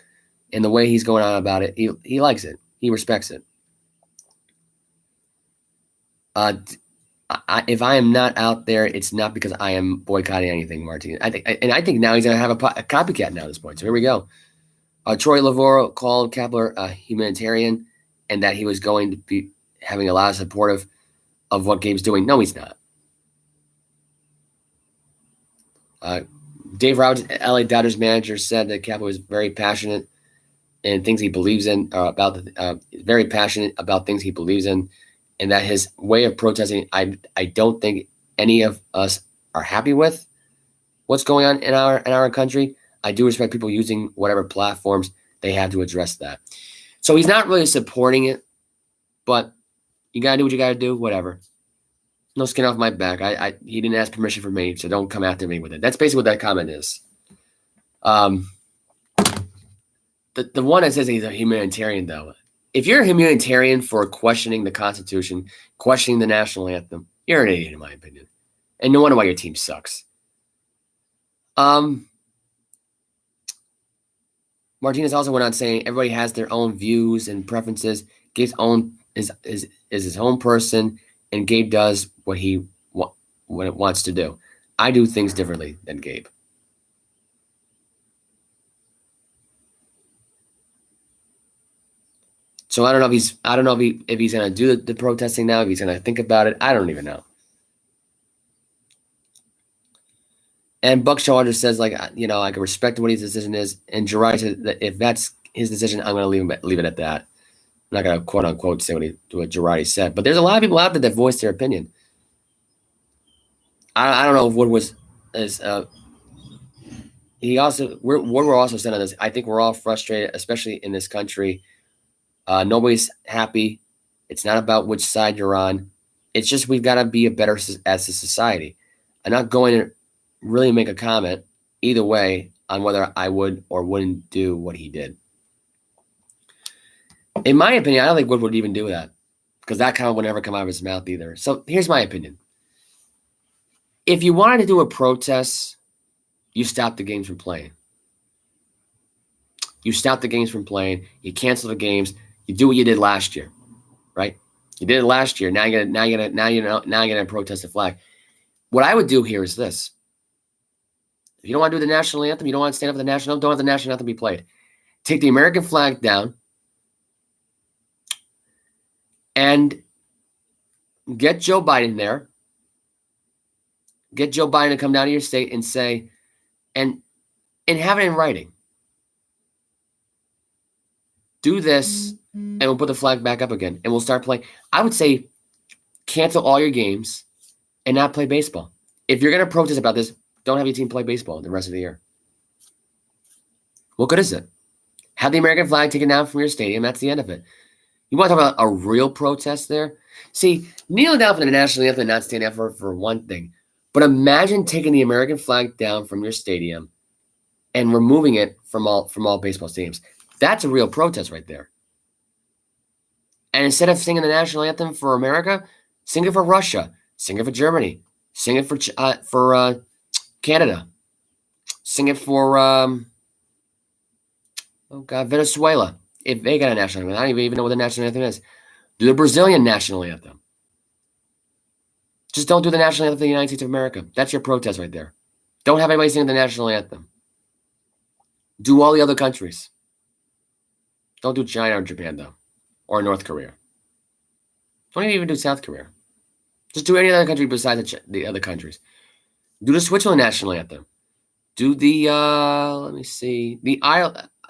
and the way he's going on about it. He likes it. He respects it. If I am not out there, it's not because I am boycotting anything, Martin. I think now he's going to have a copycat now at this point. So here we go. Troy Lavar called Kapler a humanitarian and that he was going to be having a lot of support of what Gabe's doing. No, he's not. Dave Rogers, LA Dodgers manager, said that Kapler was very passionate in things he believes in, very passionate about things he believes in, and that his way of protesting, I don't think any of us are happy with what's going on in our country. I do respect people using whatever platforms they have to address that. So he's not really supporting it, but you gotta do what you gotta do, whatever. No skin off my back. He didn't ask permission from me, so don't come after me with it. That's basically what that comment is. The one that says he's a humanitarian, though, if you're a humanitarian for questioning the Constitution, questioning the national anthem, you're an idiot, in my opinion. And no wonder why your team sucks. Martinez also went on saying everybody has their own views and preferences. Gabe's own is his own person, and Gabe does what it wants to do. I do things differently than Gabe. So I don't know if he's going to do the protesting now, if he's going to think about it. I don't even know. And Buck Shoulders just says, I can respect what his decision is. And Gerard said that if that's his decision, I'm going to leave it at that. I'm not going to quote unquote say what Girardi said. But there's a lot of people out there that voice their opinion. I don't know if Wood was Woodward also said on this. I think we're all frustrated, especially in this country. Nobody's happy. It's not about which side you're on. It's just we've got to be better as a society. I'm not going to really make a comment either way on whether I would or wouldn't do what he did. In my opinion, I don't think Wood would even do that because that comment would never come out of his mouth either. So here's my opinion. If you wanted to do a protest, you stop the games from playing. You stop the games from playing. You cancel the games. You do what you did last year, right? You did it last year. Now you're gonna protest the flag. What I would do here is this: if you don't want to do the national anthem, you don't want to stand up for the national anthem, don't have the national anthem be played. Take the American flag down and get Joe Biden there. Get Joe Biden to come down to your state and say, and have it in writing. Do this, and we'll put the flag back up again, and we'll start playing. I would say cancel all your games and not play baseball. If you're going to protest about this, don't have your team play baseball the rest of the year. What good is it? Have the American flag taken down from your stadium. That's the end of it. You want to talk about a real protest there? See, kneeling down for the national anthem and not standing up for one thing. But imagine taking the American flag down from your stadium and removing it from all baseball stadiums. That's a real protest right there. And instead of singing the national anthem for America, sing it for Russia, sing it for Germany, sing it for Canada, sing it for Venezuela. If they got a national anthem, I don't even know what the national anthem is. Do the Brazilian national anthem. Just don't do the national anthem of the United States of America. That's your protest right there. Don't have anybody sing the national anthem. Do all the other countries. Don't do China or Japan, though. Or North Korea. Don't even do South Korea. Just do any other country besides the other countries. Do the Switzerland national anthem. Do the,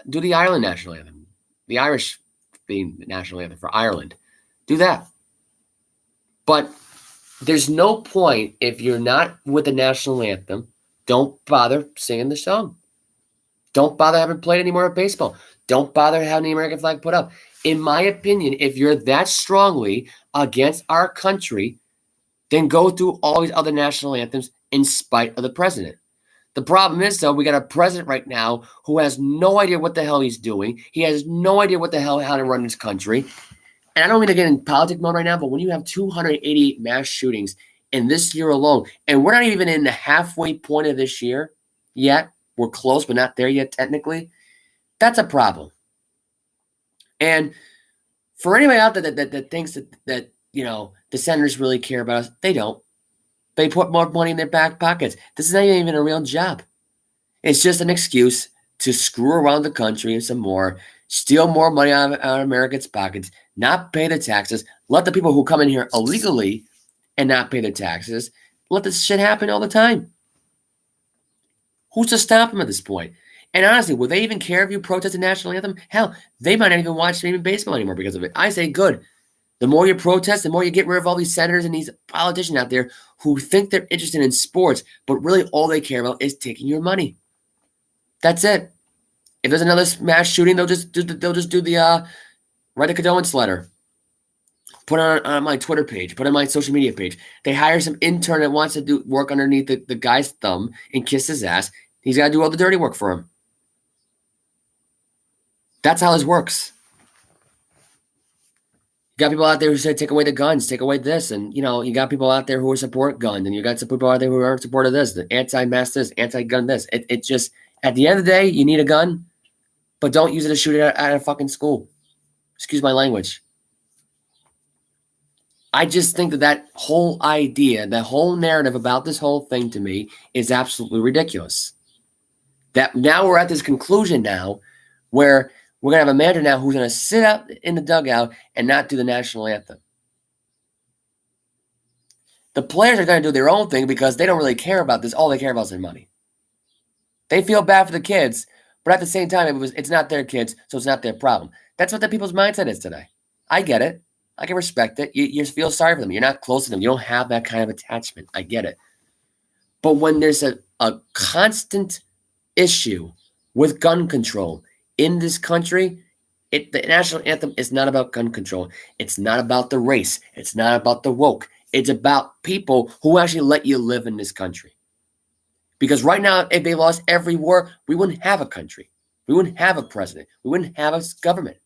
do the Ireland national anthem. The Irish being the national anthem for Ireland. Do that. But there's no point if you're not with the national anthem, don't bother singing the song. Don't bother having played any more of baseball. Don't bother having the American flag put up. In my opinion, if you're that strongly against our country, then go through all these other national anthems in spite of the president. The problem is, though, we got a president right now who has no idea what the hell he's doing. He has no idea what the hell how to run this country. And I don't mean to get in politic mode right now, but when you have 288 mass shootings in this year alone, and we're not even in the halfway point of this year yet, we're close, but not there yet technically, that's a problem. And for anybody out there that thinks that the senators really care about us, they don't. They put more money in their back pockets. This is not even a real job. It's just an excuse to screw around the country some more, steal more money out of Americans' pockets, not pay the taxes, let the people who come in here illegally and not pay their taxes, let this shit happen all the time. Who's to stop them at this point? And honestly, will they even care if you protest the national anthem? Hell, they might not even watch even baseball anymore because of it. I say good. The more you protest, the more you get rid of all these senators and these politicians out there who think they're interested in sports, but really all they care about is taking your money. That's it. If there's another mass shooting, they'll just do the write a condolence letter, put it on my Twitter page, put it on my social media page. They hire some intern that wants to do work underneath the guy's thumb and kiss his ass. He's got to do all the dirty work for him. That's how this works. You got people out there who say, take away the guns, take away this. And, you got people out there who support guns. And you got some people out there who aren't in support of this, the anti-mask this, anti-gun this. It just, at the end of the day, you need a gun, but don't use it to shoot it at a fucking school. Excuse my language. I just think that whole idea, that whole narrative about this whole thing to me is absolutely ridiculous. That now we're at this conclusion now where we're going to have a manager now who's going to sit up in the dugout and not do the national anthem. The players are going to do their own thing because they don't really care about this. All they care about is their money. They feel bad for the kids, but at the same time, it's not their kids, so it's not their problem. That's what the people's mindset is today. I get it. I can respect it. You feel sorry for them. You're not close to them. You don't have that kind of attachment. I get it. But when there's a constant issue with gun control in this country, the national anthem is not about gun control. It's not about the race. It's not about the woke. It's about people who actually let you live in this country. Because right now, if they lost every war, we wouldn't have a country. We wouldn't have a president. We wouldn't have a government.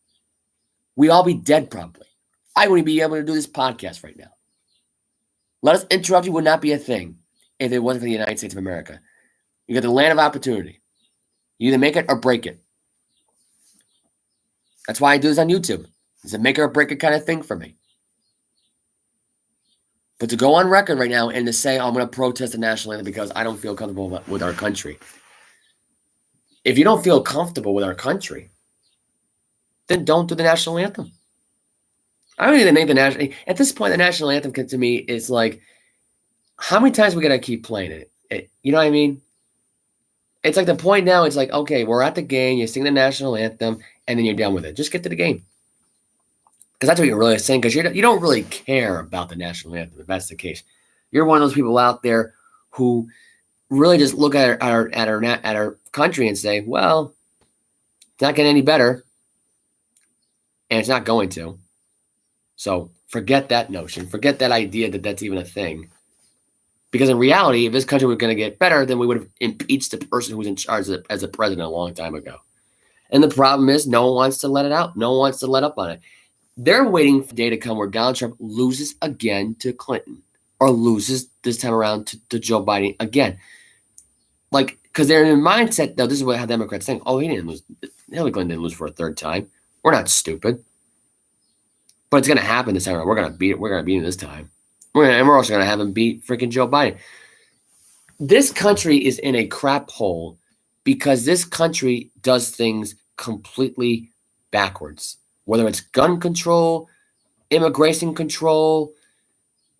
We'd all be dead probably. I wouldn't be able to do this podcast right now. Let us interrupt you would not be a thing if it wasn't for the United States of America. You got the land of opportunity. You either make it or break it. That's why I do this on YouTube. It's a make it or break it kind of thing for me. But to go on record right now and to say, I'm going to protest the national anthem because I don't feel comfortable with our country. If you don't feel comfortable with our country, then don't do the national anthem. I don't even think at this point, the national anthem to me is like, how many times we got to keep playing it? You know what I mean? It's like the point now, it's like, okay, we're at the game, you sing the national anthem, and then you're done with it. Just get to the game. Because that's what you're really saying, because you don't really care about the national anthem, if that's the case. You're one of those people out there who really just look at our country and say, well, it's not getting any better, and it's not going to. So forget that notion. Forget that idea that that's even a thing. Because in reality, if this country was going to get better, then we would have impeached the person who was in charge as a president a long time ago. And the problem is no one wants to let it out. No one wants to let up on it. They're waiting for the day to come where Donald Trump loses again to Clinton or loses this time around to Joe Biden again. Like, because they're in a mindset, though, this is how Democrats think. Oh, he didn't lose. Hillary Clinton didn't lose for a third time. We're not stupid. But it's going to happen this time around. We're going to beat it. We're going to beat it this time. And we're also going to have him beat freaking Joe Biden. This country is in a crap hole because this country does things completely backwards. Whether it's gun control, immigration control,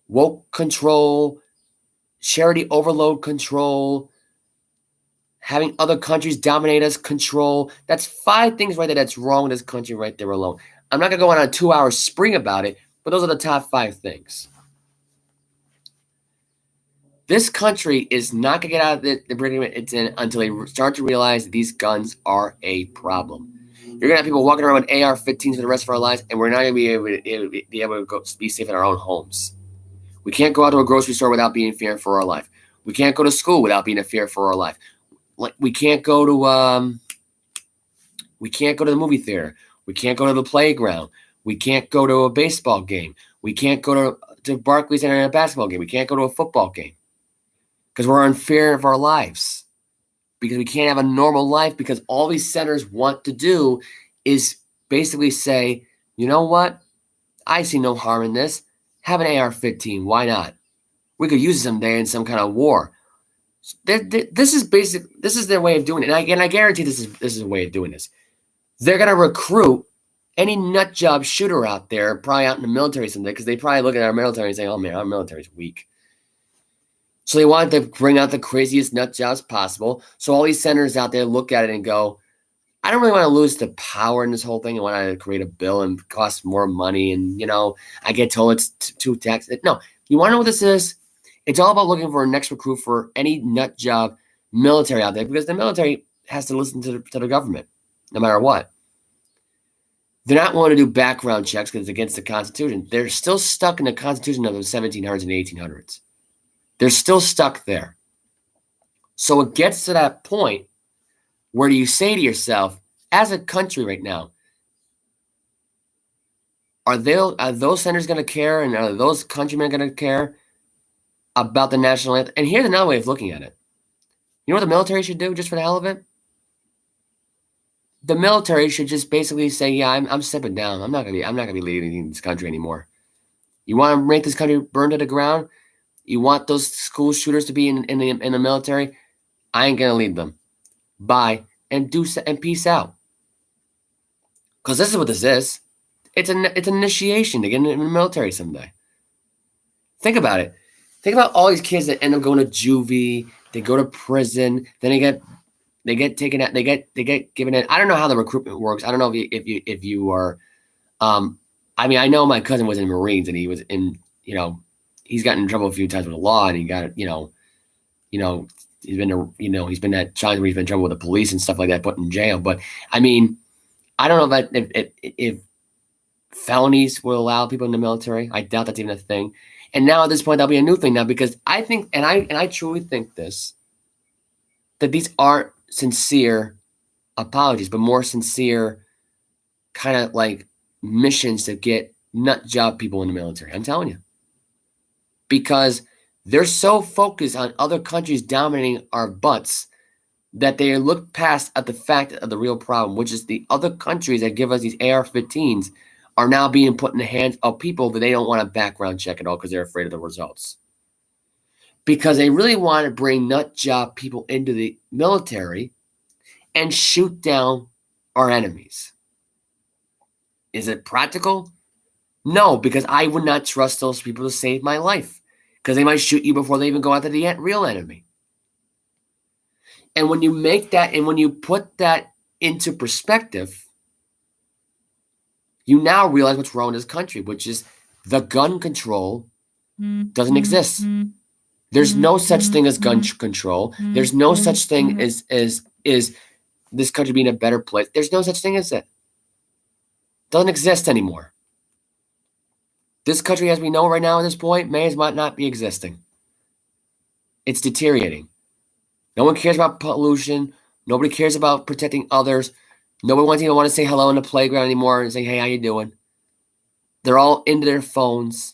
woke control, charity overload control, having other countries dominate us control. That's 5 things right there that's wrong with this country right there alone. I'm not going to go on a 2-hour spring about it, but those are the top 5 things. This country is not going to get out of the predicament it's in until they start to realize these guns are a problem. You're going to have people walking around with AR-15s for the rest of our lives, and we're not going to be able to be safe in our own homes. We can't go out to a grocery store without being in fear for our life. We can't go to school without being in fear for our life. Like we can't go to the movie theater. We can't go to the playground. We can't go to a baseball game. We can't go to Barclays Center in a basketball game. We can't go to a football game. Because we're in fear of our lives. Because we can't have a normal life. Because all these centers want to do is basically say, you know what? I see no harm in this. Have an AR-15. Why not? We could use it someday in some kind of war. This is their way of doing it. And I guarantee this is a way of doing this. They're going to recruit any nut job shooter out there, probably out in the military someday, because they probably look at our military and say, oh man, our military's weak. So they want to bring out the craziest nut jobs possible. So all these senators out there look at it and go, I don't really want to lose the power in this whole thing. I want to create a bill and cost more money. And, I get told it's too taxed. No, you want to know what this is? It's all about looking for a next recruit for any nut job military out there because the military has to listen to the government no matter what. They're not willing to do background checks because it's against the Constitution. They're still stuck in the Constitution of the 1700s and 1800s. They're still stuck there. So it gets to that point where do you say to yourself, as a country right now, are those senators going to care and are those countrymen going to care about the national anthem? And here's another way of looking at it. You know what the military should do just for the hell of it? The military should just basically say, yeah, I'm stepping down. I'm not gonna be leading this country anymore. You want to make this country burn to the ground? You want those school shooters to be in the military? I ain't gonna lead them. Bye and peace out. Because this is what this is. It's an initiation to get in the military someday. Think about it. Think about all these kids that end up going to juvie. They go to prison. Then they get taken out. They get given it. I don't know how the recruitment works. I don't know if you are. I mean, I know my cousin was in Marines and he was in. He's gotten in trouble a few times with the law, and he got he's been at times where he's been in trouble with the police and stuff like that, put in jail. But I mean, I don't know if felonies will allow people in the military. I doubt that's even a thing. And now at this point, that'll be a new thing now because I think, and I truly think this, that these aren't sincere apologies, but more sincere kind of like missions to get nut job people in the military. I'm telling you. Because they're so focused on other countries dominating our butts that they look past at the fact of the real problem, which is the other countries that give us these AR-15s are now being put in the hands of people that they don't want a background check at all because they're afraid of the results. Because they really want to bring nut job people into the military and shoot down our enemies. Is it practical? No, because I would not trust those people to save my life. Because they might shoot you before they even go after the real enemy. And when you make that and when you put that into perspective, you now realize what's wrong in this country, which is the gun control doesn't exist. There's no such thing as gun control. There's no such thing as this country being a better place. There's no such thing as it. Doesn't exist anymore. This country, as we know right now at this point, may as well not be existing. It's deteriorating. No one cares about pollution. Nobody cares about protecting others. Nobody wants to want to say hello in the playground anymore and say, hey, how you doing? They're all into their phones.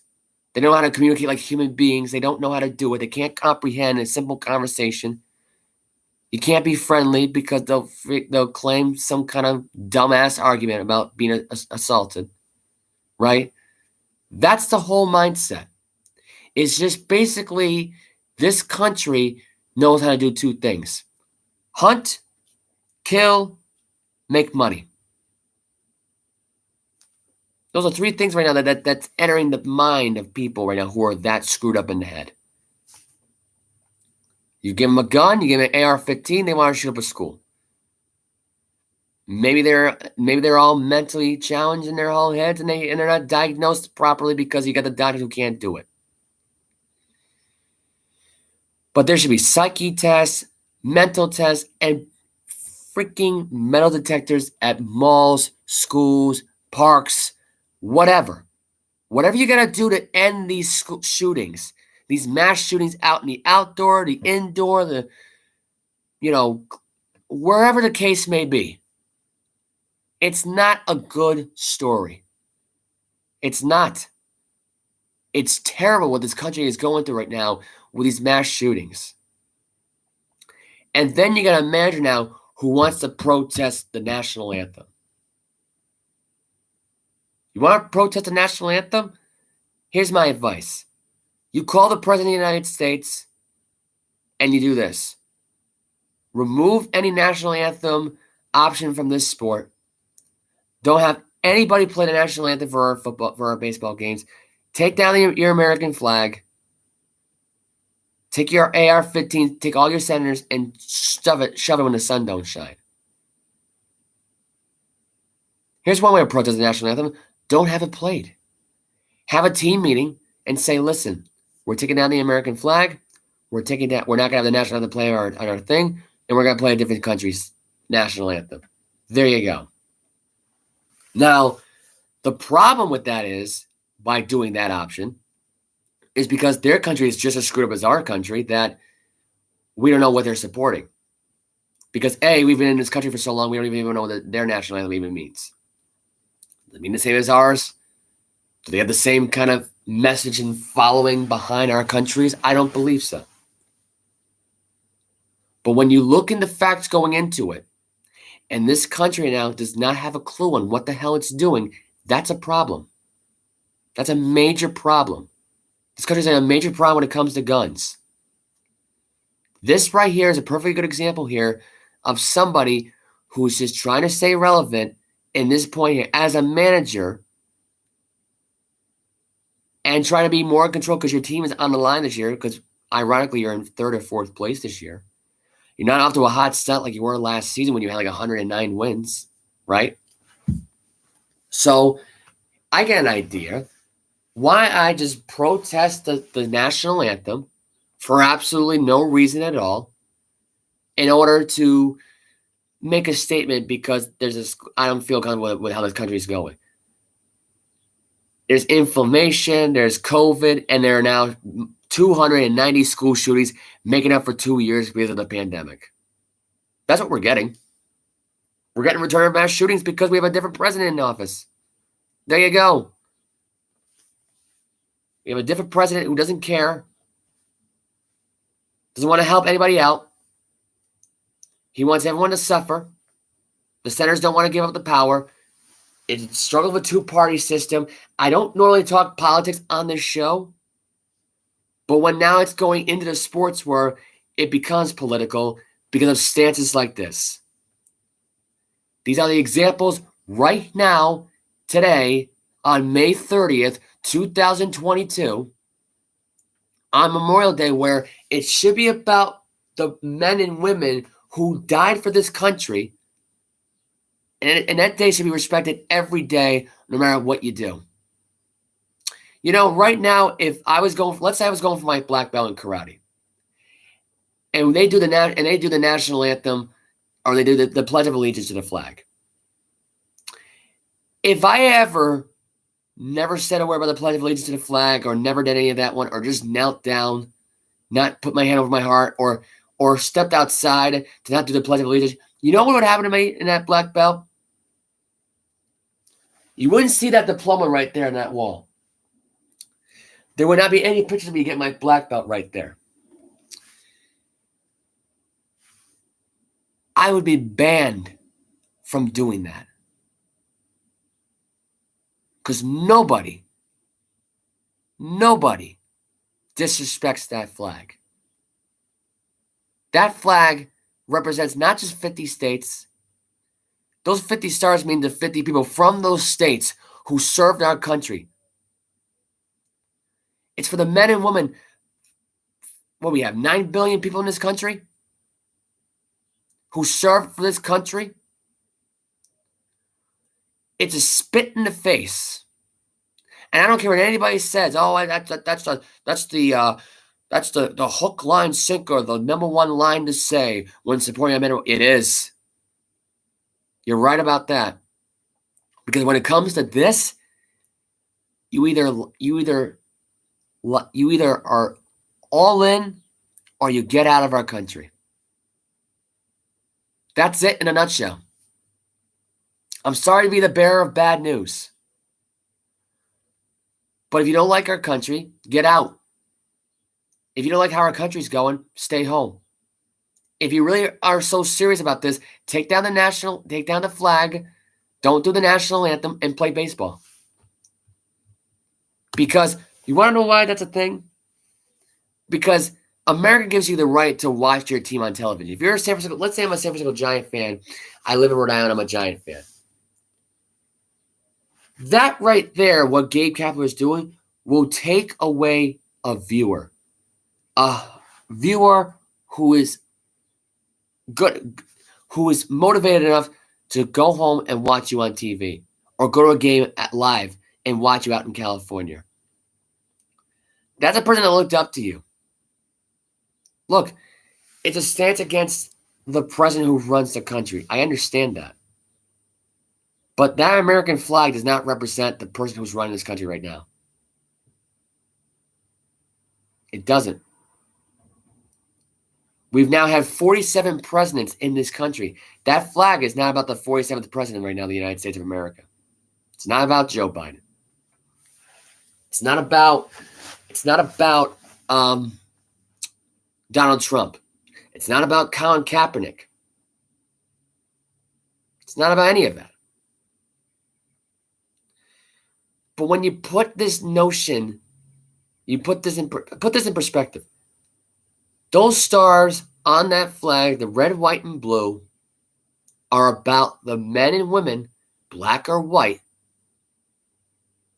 They don't know how to communicate like human beings. They don't know how to do it. They can't comprehend a simple conversation. You can't be friendly because they'll claim some kind of dumbass argument about being assaulted, right? That's the whole mindset. It's just basically this country knows how to do two things: hunt, kill, make money. Those are three things right now that's entering the mind of people right now who are that screwed up in the head. You give them a gun, you give them an AR-15, they want to shoot up a school. Maybe they're all mentally challenged in their whole heads and they're not diagnosed properly because you got the doctors who can't do it. But there should be psyche tests, mental tests, and freaking metal detectors at malls, schools, parks, whatever. Whatever you got to do to end these shootings, these mass shootings out in the outdoor, the indoor, wherever the case may be. It's not a good story. It's not. It's terrible what this country is going through right now with these mass shootings. And then you got to imagine now who wants to protest the national anthem. You want to protest the national anthem? Here's my advice. You call the President of the United States and you do this. Remove any national anthem option from this sport. Don't have anybody play the national anthem for our baseball games. Take down your American flag. Take your AR-15, take all your senators and shove it when the sun don't shine. Here's one way to protest the national anthem. Don't have it played. Have a team meeting and say, listen, we're taking down the American flag. We're not going to have the national anthem play on our thing, and we're going to play a different country's national anthem. There you go. Now, the problem with that is, by doing that option, is because their country is just as screwed up as our country that we don't know what they're supporting. Because A, we've been in this country for so long, we don't even know what their national anthem even means. Does it mean the same as ours? Do they have the same kind of message and following behind our countries? I don't believe so. But when you look into facts going into it, and this country now does not have a clue on what the hell it's doing, that's a problem. That's a major problem. This country's a major problem when it comes to guns. This right here is a perfectly good example here of somebody who's just trying to stay relevant in this point here as a manager and trying to be more in control because your team is on the line this year because, ironically, you're in third or fourth place this year. You're not off to a hot start like you were last season when you had like 109 wins, right? So I get an idea why I just protest the national anthem for absolutely no reason at all in order to make a statement because I don't feel comfortable with how this country is going. There's inflammation, there's COVID, and there are now 290 school shootings, making up for 2 years because of the pandemic. That's what we're getting. We're getting return of mass shootings because we have a different president in office. There you go. We have a different president who doesn't care, doesn't want to help anybody out. He wants everyone to suffer. The senators don't want to give up the power. It's a struggle of a two-party system. I don't normally talk politics on this show, but when now it's going into the sports where it becomes political because of stances like this. These are the examples right now, today, on May 30th, 2022, on Memorial Day, where it should be about the men and women who died for this country. And that day should be respected every day, no matter what you do. You know, right now, if I was going, let's say I was going for my black belt in karate. and they do the national anthem, or they do the Pledge of Allegiance to the flag. If I ever never said a word about the Pledge of Allegiance to the flag, or never did any of that one, or just knelt down, not put my hand over my heart, or stepped outside to not do the Pledge of Allegiance, you know what would happen to me in that black belt? You wouldn't see that diploma right there on that wall. There would not be any pictures of me getting my black belt right there. I would be banned from doing that. Because nobody disrespects that flag. That flag represents not just 50 states. Those 50 stars mean the 50 people from those states who served our country. It's for the men and women. What we have, 9 billion people in this country who served for this country. It's a spit in the face. And I don't care what anybody says. Oh, that's the hook, line, sinker, the number one line to say when supporting a man. It is. You're right about that. Because when it comes to this, you either are all in or you get out of our country. That's it in a nutshell. I'm sorry to be the bearer of bad news. But if you don't like our country, get out. If you don't like how our country's going, stay home. If you really are so serious about this, take down the flag, don't do the national anthem, and play baseball. Because you want to know why that's a thing? Because America gives you the right to watch your team on television. If you're a San Francisco, let's say I'm a San Francisco Giant fan. I live in Rhode Island. I'm a Giant fan. That right there, what Gabe Kapler is doing, will take away a viewer. A viewer who is good, who is motivated enough to go home and watch you on TV, or go to a game live and watch you out in California. That's a person that looked up to you. Look, it's a stance against the president who runs the country. I understand that. But that American flag does not represent the person who's running this country right now. It doesn't. We've now had 47 presidents in this country. That flag is not about the 47th president right now of the United States of America. It's not about Joe Biden. It's not about Donald Trump. It's not about Colin Kaepernick. It's not about any of that. But when you put this notion, you put this in perspective. Those stars on that flag, the red, white, and blue, are about the men and women, black or white,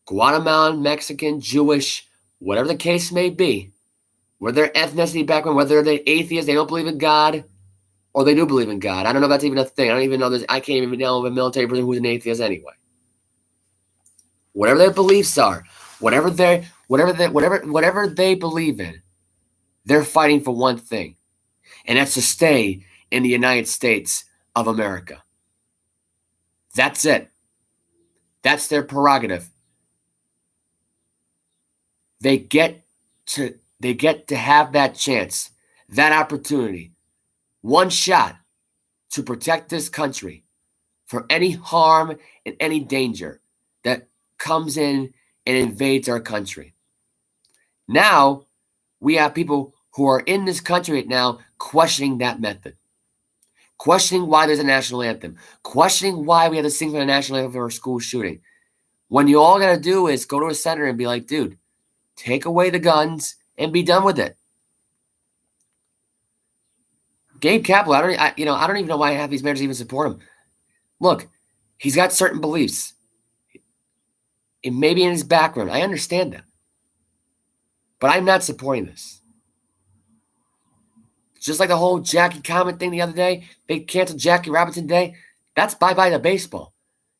Guatemalan, Mexican, Jewish, whatever the case may be, whether their ethnicity background, whether they're atheists, they don't believe in God, or they do believe in God. I don't know if that's even a thing. I can't even know of a military person who's an atheist anyway. Whatever their beliefs are, whatever they believe in, they're fighting for one thing, and that's to stay in the United States of America. That's it. That's their prerogative. They get to have that chance, that opportunity, one shot to protect this country from any harm and any danger that comes in and invades our country. Now, we have people who are in this country right now questioning that method, questioning why there's a national anthem, questioning why we have to sing for the national anthem for a school shooting. When you all got to do is go to a senator and be like, dude, take away the guns and be done with it. Gabe Kapler, I don't even know why half these managers even support him. Look, he's got certain beliefs. It may be in his background. I understand that. But I'm not supporting this. It's just like the whole Jackie comment thing the other day. They canceled Jackie Robinson Day. That's bye-bye to baseball.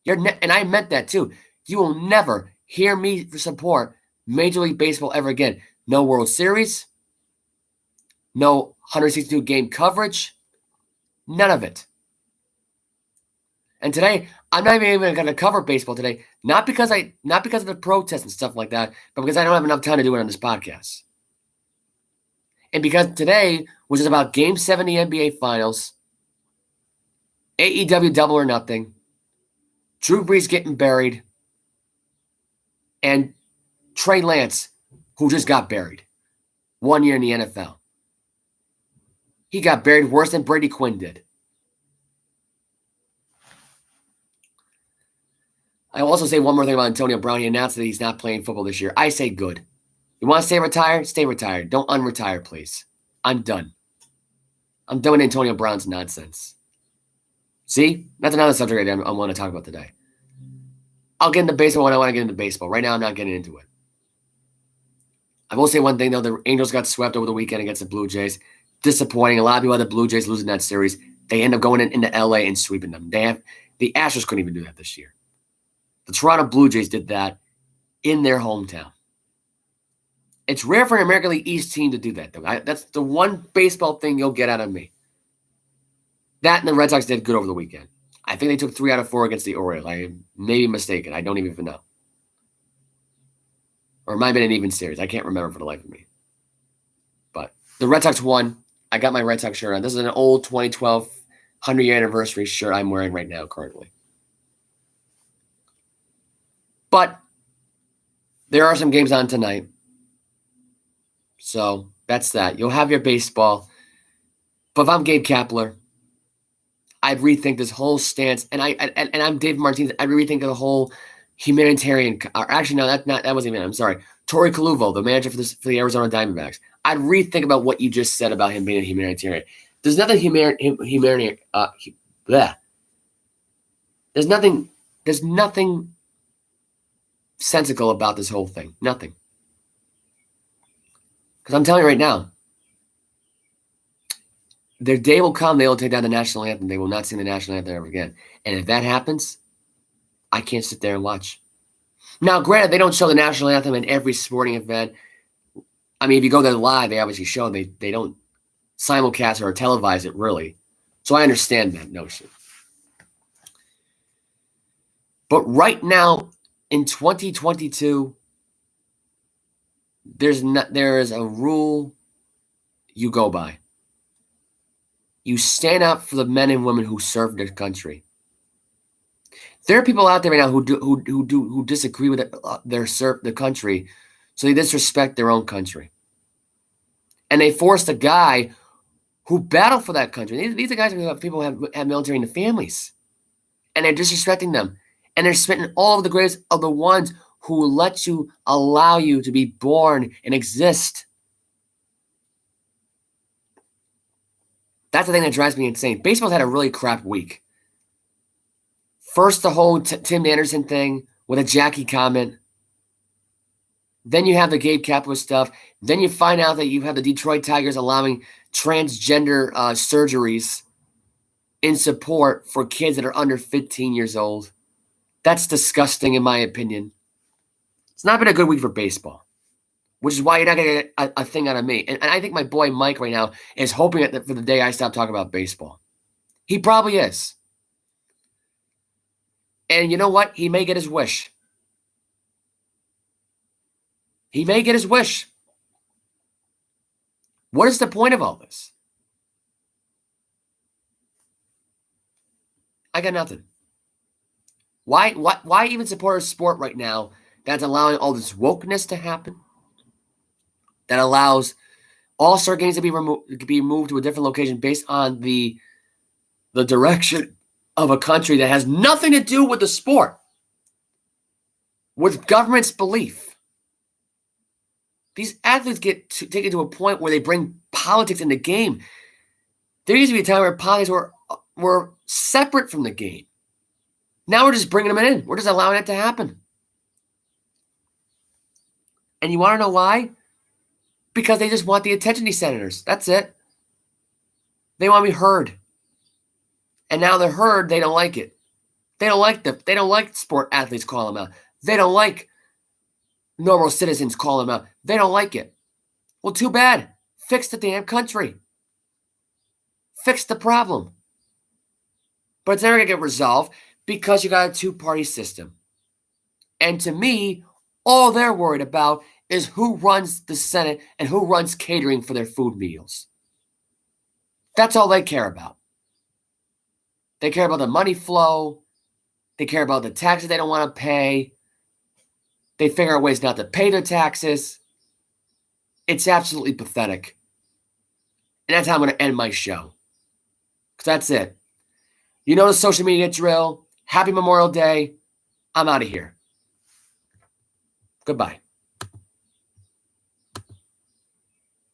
And I meant that too. You will never hear me support Major League Baseball ever again. No World Series. no 162 game coverage, none of it. And today, I'm not even going to cover baseball today, not because of the protests and stuff like that, but because I don't have enough time to do it on this podcast. And because today was just about Game 7 of the NBA Finals, AEW Double or Nothing, Drew Brees getting buried, and Trey Lance, who just got buried 1 year in the NFL. He got buried worse than Brady Quinn did. I will also say one more thing about Antonio Brown. He announced that he's not playing football this year. I say good. You want to stay retired? Stay retired. Don't unretire, please. I'm done. I'm done with Antonio Brown's nonsense. See? That's another subject I want to talk about today. I'll get into baseball when I want to get into baseball. Right now, I'm not getting into it. I will say one thing, though. The Angels got swept over the weekend against the Blue Jays. Disappointing. A lot of people had the Blue Jays losing that series. They end up going into L.A. and sweeping them. The Astros couldn't even do that this year. The Toronto Blue Jays did that in their hometown. It's rare for an American League East team to do that, though. That's the one baseball thing you'll get out of me. That and the Red Sox did good over the weekend. I think they took 3 out of 4 against the Orioles. I may be mistaken. I don't even know. Or it might have been an even series. I can't remember for the life of me. But the Red Sox won. I got my Red Sox shirt on. This is an old 2012 100-year anniversary shirt I'm wearing right now currently. But there are some games on tonight. So that's that. You'll have your baseball. But if I'm Gabe Kapler, I'd rethink this whole stance. And I'm Dave Martinez. I'd rethink the whole humanitarian. Or actually, no, that wasn't even. I'm sorry. Torey Kaluvo, the manager for the Arizona Diamondbacks. I'd rethink about what you just said about him being a humanitarian. There's nothing humanitarian. There's nothing sensical about this whole thing. Nothing. Because I'm telling you right now, their day will come, they will take down the national anthem. They will not sing the national anthem ever again. And if that happens, I can't sit there and watch. Now, granted, they don't show the national anthem in every sporting event. I mean, if you go there live, they obviously show they don't simulcast or televise it, really. So I understand that notion. But right now, in 2022, there is a rule you go by. You stand up for the men and women who serve their country. There are people out there right now who disagree with the country, so they disrespect their own country, and they force the guy who battled for that country. These are guys who have military in the families, and they're disrespecting them, and they're spitting all over the graves of the ones who allow you to be born and exist. That's the thing that drives me insane. Baseball's had a really crap week. First, the whole Tim Anderson thing with a Jackie comment. Then you have the Gabe Kapler stuff. Then you find out that you have the Detroit Tigers allowing transgender surgeries in support for kids that are under 15 years old. That's disgusting, in my opinion. It's not been a good week for baseball, which is why you're not going to get a thing out of me. And I think my boy Mike right now is hoping for the day I stop talking about baseball. He probably is. And you know what? He may get his wish. He may get his wish. What is the point of all this? I got nothing. Why even support a sport right now that's allowing all this wokeness to happen? That allows all-star games to be moved to a different location based on the direction of a country that has nothing to do with the sport, with government's belief. These athletes get taken to a point where they bring politics in the game. There used to be a time where politics were separate from the game. Now we're just bringing them in. We're just allowing it to happen. And you want to know why? Because they just want the attention, these senators. That's it. They want to be heard. And now they're heard, they don't like it. They don't like sport athletes calling them out. They don't like normal citizens calling them out. They don't like it. Well, too bad. Fix the damn country. Fix the problem. But it's never going to get resolved because you got a two-party system. And to me, all they're worried about is who runs the Senate and who runs catering for their food meals. That's all they care about. They care about the money flow. They care about the taxes they don't want to pay. They figure out ways not to pay their taxes. It's absolutely pathetic. And that's how I'm going to end my show. Because that's it. You know the social media drill. Happy Memorial Day. I'm out of here. Goodbye.